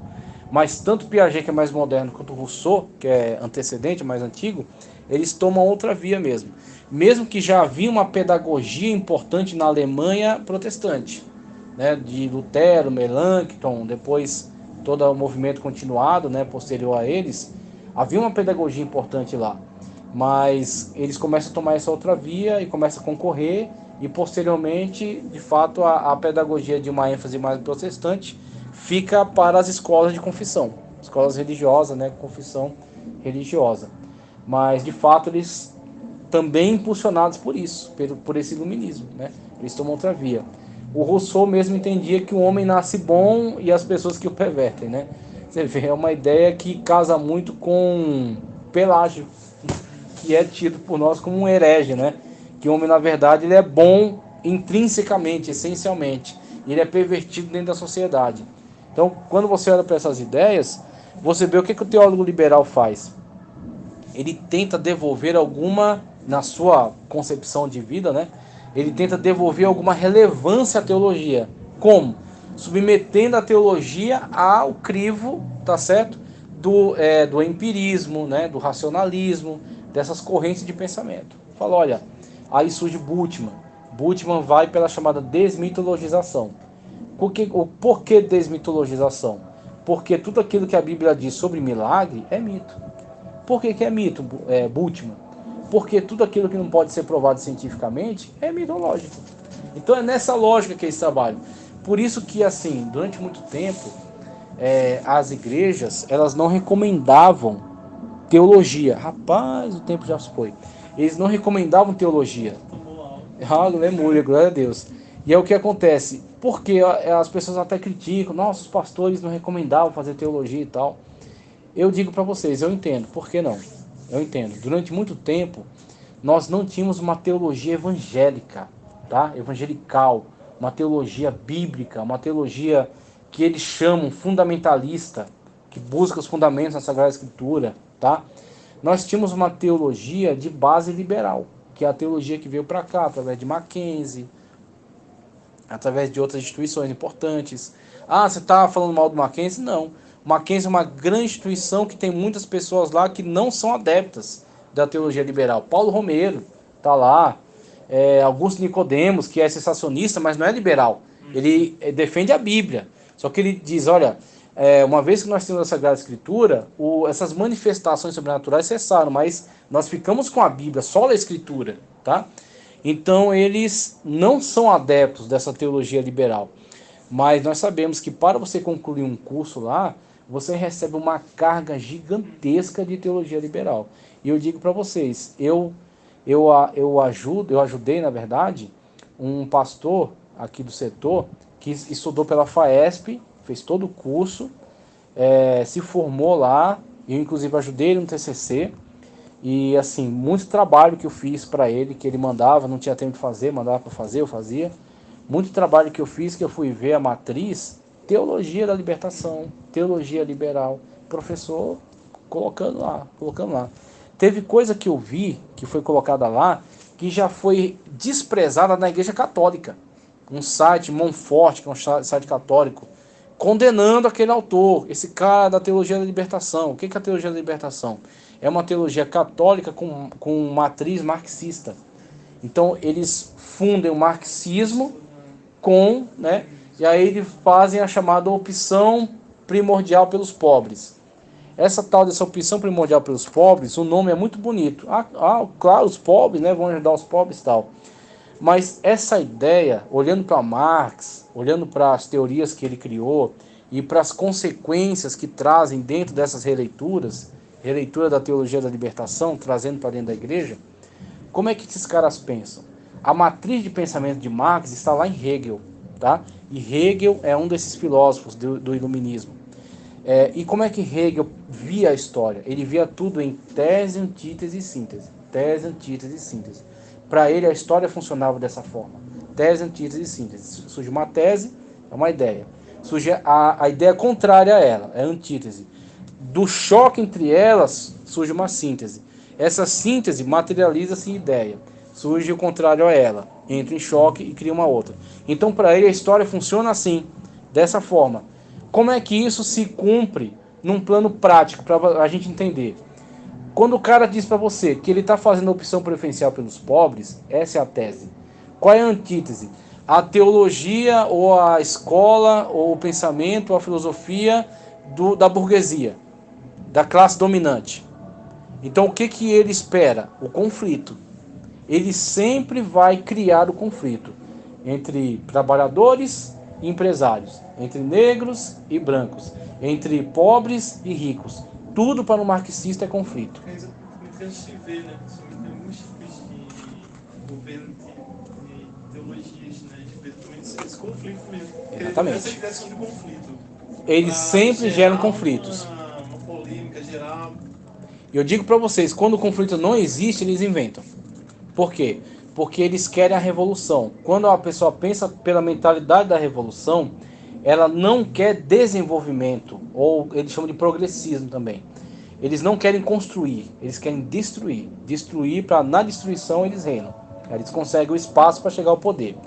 Mas tanto Piaget, que é mais moderno, quanto Rousseau, que é antecedente, mais antigo, eles tomam outra via mesmo. Mesmo que já havia uma pedagogia importante na Alemanha protestante, né, de Lutero, Melanchthon, depois todo o movimento continuado, né, posterior a eles, havia uma pedagogia importante lá. Mas eles começam a tomar essa outra via e começam a concorrer, e posteriormente, de fato, a pedagogia de uma ênfase mais protestante fica para as escolas de confissão, escolas religiosas, né, confissão religiosa. Mas de fato eles também impulsionados por isso, por esse iluminismo, né? Eles tomam outra via. O Rousseau mesmo entendia que o homem nasce bom e as pessoas que o pervertem, né? Você vê, é uma ideia que casa muito com Pelágio, que é tido por nós como um herege, né? Que o homem, na verdade, ele é bom intrinsecamente, essencialmente. E ele é pervertido dentro da sociedade. Então, quando você olha para essas ideias, você vê o que o teólogo liberal faz. Ele tenta devolver alguma, na sua concepção de vida, né? Ele tenta devolver alguma relevância à teologia. Como? Submetendo a teologia ao crivo, tá certo? Do empirismo, né? Do racionalismo, dessas correntes de pensamento. Fala, olha, aí surge Bultmann. Bultmann vai pela chamada desmitologização. O porquê desmitologização? Porque tudo aquilo que a Bíblia diz sobre milagre é mito. Por que é mito, Bultmann? Porque tudo aquilo que não pode ser provado cientificamente é mitológico. Então é nessa lógica que eles trabalham. Por isso que, assim, durante muito tempo, as igrejas, elas não recomendavam teologia. Rapaz, o tempo já se foi. Eles não recomendavam teologia. Aleluia, glória a Deus. E é o que acontece. Porque as pessoas até criticam, nossos pastores não recomendavam fazer teologia e tal. Eu digo para vocês, eu entendo. Por que não? Eu entendo. Durante muito tempo, nós não tínhamos uma teologia evangélica, tá? Evangelical, uma teologia bíblica, uma teologia que eles chamam fundamentalista, que busca os fundamentos na Sagrada Escritura, tá? Nós tínhamos uma teologia de base liberal, que é a teologia que veio para cá através de Mackenzie, através de outras instituições importantes. Ah, você está falando mal do Mackenzie? Não. O Mackenzie é uma grande instituição que tem muitas pessoas lá que não são adeptas da teologia liberal. Paulo Romero está lá. Augusto Nicodemos, que é sensacionista, mas não é liberal. Ele defende a Bíblia. Só que ele diz, olha, uma vez que nós temos a Sagrada Escritura, essas manifestações sobrenaturais cessaram, mas nós ficamos com a Bíblia, só a Escritura, tá? Então eles não são adeptos dessa teologia liberal. Mas nós sabemos que para você concluir um curso lá, você recebe uma carga gigantesca de teologia liberal. E eu digo para vocês, eu ajudei, na verdade, um pastor aqui do setor que estudou pela FAESP, fez todo o curso, se formou lá, eu inclusive ajudei ele no TCC, e assim, muito trabalho que eu fiz para ele, que ele mandava, não tinha tempo de fazer, mandava para fazer, eu fazia. Muito trabalho que eu fiz, que eu fui ver a matriz, teologia da libertação, teologia liberal, professor colocando lá. Teve coisa que eu vi, que foi colocada lá, que já foi desprezada na Igreja Católica. Um site, Monfort, que é um site católico, condenando aquele autor, esse cara da teologia da libertação. O que é a teologia da libertação? É uma teologia católica com matriz marxista. Então eles fundem o marxismo né? E aí eles fazem a chamada opção primordial pelos pobres. Essa tal dessa opção primordial pelos pobres, o nome é muito bonito. Claro, os pobres, né, vão ajudar os pobres e tal. Mas essa ideia, olhando para Marx, olhando para as teorias que ele criou e para as consequências que trazem dentro dessas releituras, releitura da teologia da libertação, trazendo para dentro da igreja, como é que esses caras pensam? A matriz de pensamento de Marx está lá em Hegel, tá? E Hegel é um desses filósofos do iluminismo. E como é que Hegel via a história? Ele via tudo em tese, antítese e síntese. Tese, antítese e síntese. Para ele a história funcionava dessa forma. Tese, antítese e síntese. Surge uma tese, é uma ideia. Surge a ideia contrária a ela, é a antítese. Do choque entre elas surge uma síntese. Essa síntese materializa-se em ideia. Surge o contrário a ela, entra em choque e cria uma outra. Então, para ele, a história funciona assim, dessa forma. Como é que isso se cumpre num plano prático, para a gente entender? Quando o cara diz para você que ele está fazendo a opção preferencial pelos pobres, essa é a tese. Qual é a antítese? A teologia, ou a escola, ou o pensamento, ou a filosofia da burguesia, da classe dominante. Então, o que ele espera? O conflito. Ele sempre vai criar o conflito entre trabalhadores e empresários, entre negros e brancos, entre pobres e ricos. Tudo para o marxista é conflito. É exatamente o que a gente vê, né? Tem alguns tipos de governo, de teologias, né? A gente vê também esse conflito mesmo. Exatamente. Essa criação de conflito. Eles sempre geram conflitos. Uma polêmica geral. Eu digo para vocês, quando o conflito não existe, eles inventam. Por quê? Porque eles querem a revolução. Quando a pessoa pensa pela mentalidade da revolução, ela não quer desenvolvimento, ou eles chamam de progressismo também. Eles não querem construir, eles querem destruir. Destruir para na destruição eles reinam. Eles conseguem o espaço para chegar ao poder.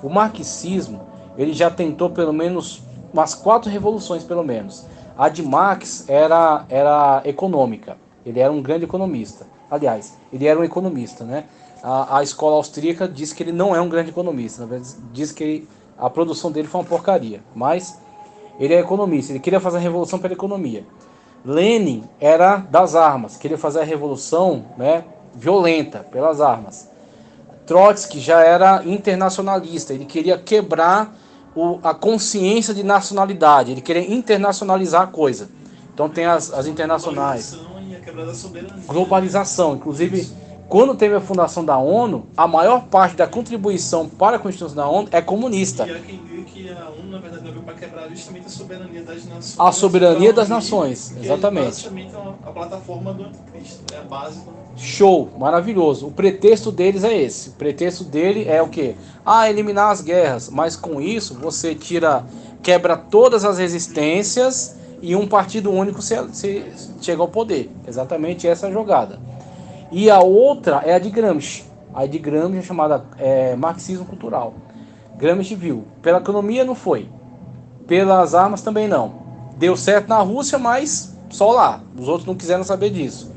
O marxismo, ele já tentou pelo menos umas 4 revoluções, pelo menos. A de Marx era econômica. Ele era um grande economista. Aliás, ele era um economista, né? A escola austríaca diz que ele não é um grande economista. Na verdade, diz que a produção dele foi uma porcaria. Mas ele é economista. Ele queria fazer a revolução pela economia. Lenin era das armas. Queria fazer a revolução, né, violenta, pelas armas. Trotsky já era internacionalista. Ele queria quebrar a consciência de nacionalidade. Ele queria internacionalizar a coisa. Então tem as internacionais. Globalização e a quebra da soberania. Globalização. Inclusive, quando teve a fundação da ONU, a maior parte da contribuição para a Constituição da ONU é comunista. E há quem diga que a ONU, na verdade, veio para quebrar justamente a soberania das nações. A soberania das nações, exatamente. É basicamente a plataforma do anticristo, é a base do... Show, maravilhoso. O pretexto deles é esse. O pretexto dele é o quê? Eliminar as guerras. Mas com isso, você quebra todas as resistências e um partido único se chega ao poder. Exatamente essa jogada. E a outra é a de Gramsci. A de Gramsci é chamada marxismo cultural. Gramsci viu. Pela economia não foi. Pelas armas também não. Deu certo na Rússia, mas só lá. Os outros não quiseram saber disso.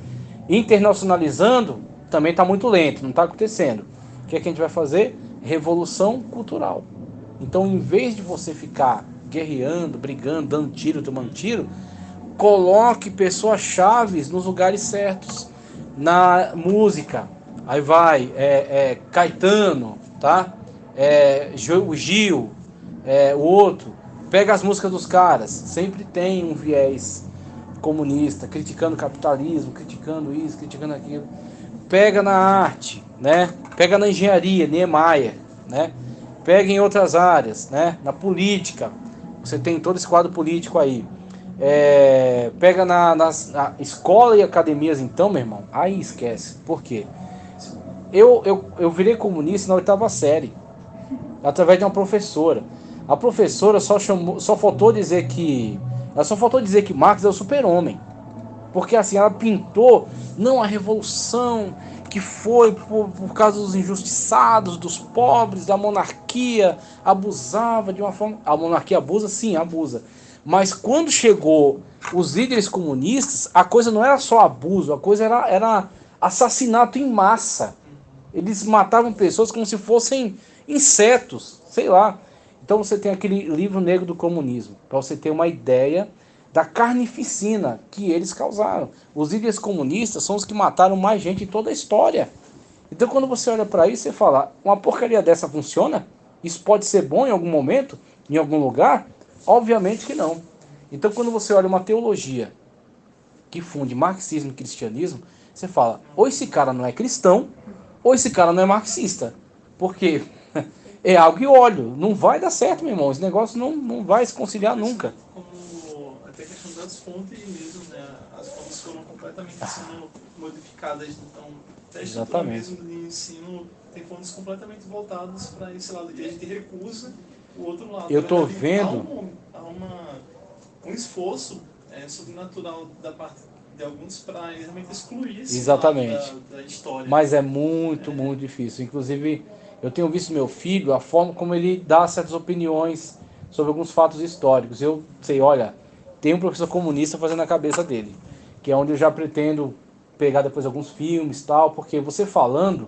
Internacionalizando também está muito lento, não está acontecendo. O que é que a gente vai fazer? Revolução cultural. Então, em vez de você ficar guerreando, brigando, dando tiro, tomando tiro, coloque pessoas chaves nos lugares certos. Na música, aí vai Caetano, tá? O Gil, o outro. Pega as músicas dos caras, sempre tem um viés comunista, criticando o capitalismo, criticando isso, criticando aquilo. Pega na arte, né? Pega na engenharia, Niemeyer, né? Pega em outras áreas, né? Na política, você tem todo esse quadro político aí. Pega na escola e academias, então, meu irmão, aí esquece. Por quê? Eu virei comunista na 8ª série, através de uma professora. A professora só faltou dizer que Marx é o super-homem. Porque assim, ela pintou, não a revolução que foi por causa dos injustiçados, dos pobres, da monarquia, abusava de uma forma... A monarquia abusa? Sim, abusa. Mas quando chegou os líderes comunistas, a coisa não era só abuso, a coisa era assassinato em massa. Eles matavam pessoas como se fossem insetos, sei lá. Então você tem aquele livro negro do comunismo, para você ter uma ideia da carnificina que eles causaram. Os líderes comunistas são os que mataram mais gente em toda a história. Então quando você olha para isso, você fala, uma porcaria dessa funciona? Isso pode ser bom em algum momento, em algum lugar? Obviamente que não. Então quando você olha uma teologia que funde marxismo e cristianismo, você fala, ou esse cara não é cristão, ou esse cara não é marxista. Por quê? É água e óleo. Não vai dar certo, meu irmão. Esse negócio não vai se conciliar nunca. Como até a questão das fontes mesmo, né? As fontes foram completamente sendo modificadas. Então, até a estrutura mesmo de ensino tem fontes completamente voltadas para esse lado. E a gente recusa o outro lado. Eu tô vendo... Há um esforço sobrenatural da parte de alguns para realmente excluir esse Exatamente. lado da história. Mas é muito difícil. Inclusive, eu tenho visto meu filho, a forma como ele dá certas opiniões sobre alguns fatos históricos. Eu sei, olha, tem um professor comunista fazendo a cabeça dele, que é onde eu já pretendo pegar depois alguns filmes e tal, porque você falando,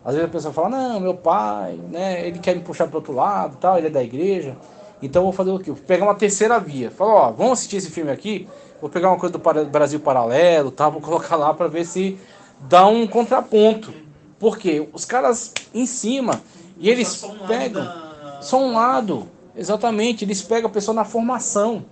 às vezes a pessoa fala, não, meu pai, né, ele quer me puxar para outro lado, tal, ele é da igreja, então eu vou fazer o quê? Vou pegar uma terceira via. Fala, ó, vamos assistir esse filme aqui, vou pegar uma coisa do Brasil Paralelo, tal, vou colocar lá para ver se dá um contraponto. Porque os caras em cima, e eles pegam só um lado, exatamente, eles pegam a pessoa na formação.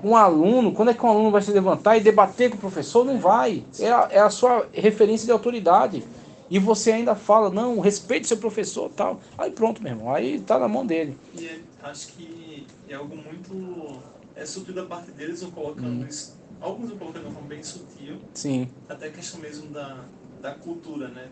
Um aluno, quando é que um aluno vai se levantar e debater com o professor? Não vai. É a sua referência de autoridade. E você ainda fala, não, respeite seu professor e tal. Aí pronto, meu irmão, aí tá na mão dele. E acho que é algo muito sutil da parte deles, vão colocando isso. Alguns vão colocando de uma forma bem sutil. Sim. Até a questão mesmo da cultura, né?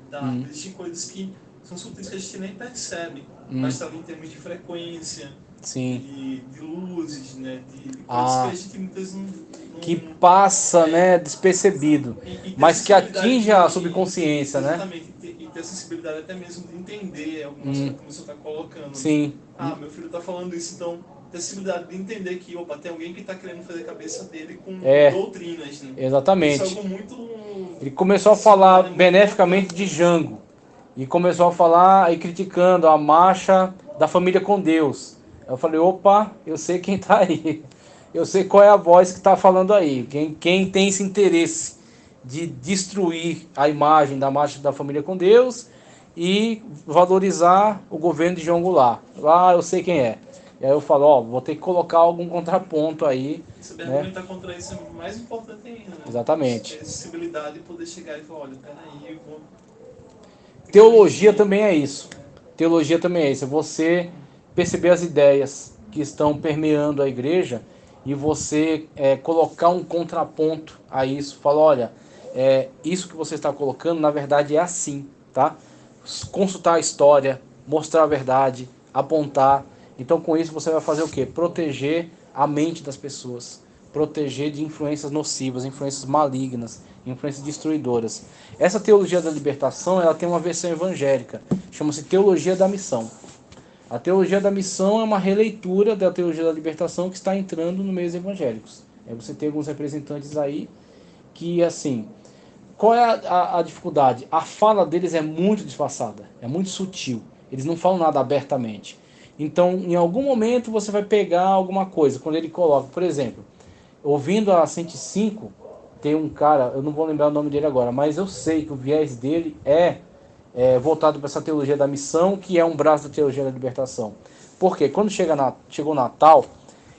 Existem coisas que são sutis que a gente nem percebe, mas também em termos de frequência, sim. de luzes, né? De coisas que a gente muitas vezes não que passa, né, despercebido, mas que atinge a subconsciência, né? Exatamente, e ter a sensibilidade até mesmo de entender algumas coisas que você está colocando. Sim. Ah, meu filho está falando isso, então ter a sensibilidade de entender que, opa, tem alguém que está querendo fazer a cabeça dele com doutrinas, né? Exatamente. Isso é algo muito... Ele começou a falar beneficamente de Jango, e começou a falar e criticando a marcha da família com Deus. Eu falei, opa, eu sei quem está aí. Eu sei qual é a voz que está falando aí. Quem tem esse interesse de destruir a imagem da marcha da família com Deus e valorizar o governo de João Goulart. Lá eu sei quem é. E aí eu falo, ó, vou ter que colocar algum contraponto aí. Saber argumentar contra isso é mais importante ainda, né? Exatamente. Ter sensibilidade e poder chegar e falar, olha, peraí, eu vou... Teologia também é isso. Teologia também é isso. É você perceber as ideias que estão permeando a igreja e você colocar um contraponto a isso. Falar, olha, isso que você está colocando, na verdade, é assim, tá? Consultar a história, mostrar a verdade, apontar. Então, com isso, você vai fazer o quê? Proteger a mente das pessoas. Proteger de influências nocivas, influências malignas, influências destruidoras. Essa teologia da libertação, ela tem uma versão evangélica. Chama-se Teologia da Missão. A teologia da missão é uma releitura da teologia da libertação que está entrando no meio dos evangélicos. Você tem alguns representantes aí que, assim, qual é a dificuldade? A fala deles é muito disfarçada, é muito sutil. Eles não falam nada abertamente. Então, em algum momento, você vai pegar alguma coisa. Quando ele coloca, por exemplo, ouvindo a 105, tem um cara, eu não vou lembrar o nome dele agora, mas eu sei que o viés dele é voltado para essa teologia da missão, que é um braço da teologia da libertação. Porque quando chegou o Natal,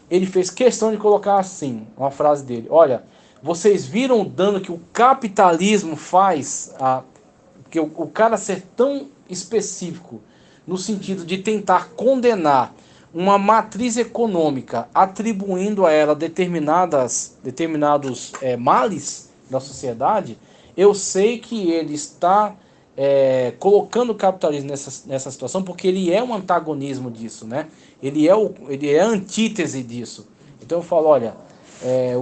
ele fez questão de colocar assim, uma frase dele, olha, vocês viram o dano que o capitalismo faz, que o cara ser tão específico, no sentido de tentar condenar uma matriz econômica, atribuindo a ela determinados males da sociedade. Eu sei que ele está colocando o capitalismo nessa situação, porque ele é um antagonismo disso, né? Ele é a antítese disso. Então eu falo, olha,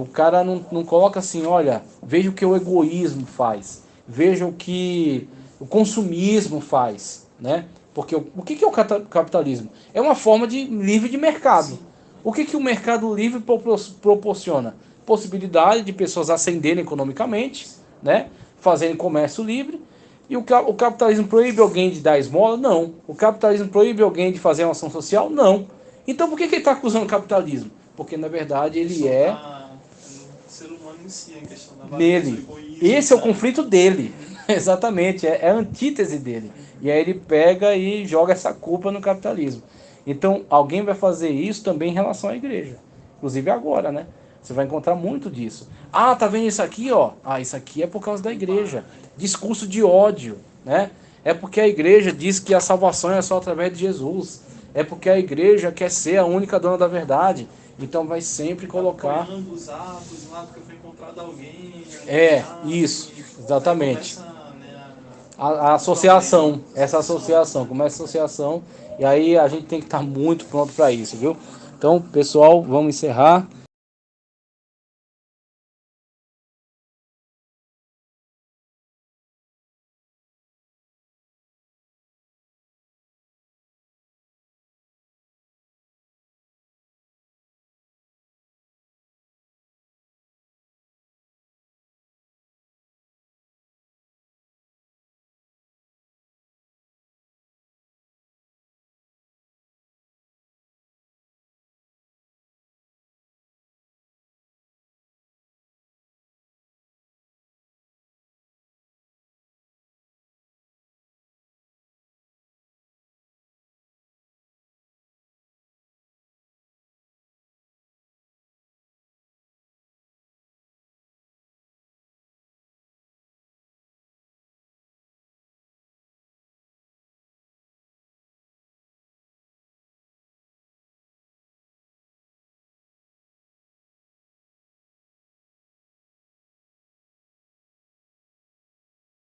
o cara não coloca assim, olha, veja o que o egoísmo faz, veja o que o consumismo faz, né? Porque o que é o capitalismo? É uma forma livre de mercado. O que o mercado livre proporciona? Possibilidade de pessoas ascenderem economicamente, né? Fazerem comércio livre. E o capitalismo proíbe alguém de dar esmola? Não. O capitalismo proíbe alguém de fazer uma ação social? Não. Então por que ele está acusando o capitalismo? Porque na verdade ele é o ser humano em si, em questão da nele. Esse é o conflito dele. Exatamente, é a antítese dele. E aí ele pega e joga essa culpa no capitalismo. Então alguém vai fazer isso também em relação à igreja. Inclusive agora, né? Você vai encontrar muito disso. Ah, tá vendo isso aqui, ó? Ah, isso aqui é por causa da igreja. Discurso de ódio, né? É porque a igreja diz que a salvação é só através de Jesus. É porque a igreja quer ser a única dona da verdade. Então vai sempre colocar... apoiando os atos lá, porque foi encontrado alguém... Isso, exatamente. Começa, né, a associação, essa associação, começa a associação, e aí a gente tem que estar muito pronto para isso, viu? Então, pessoal, vamos encerrar.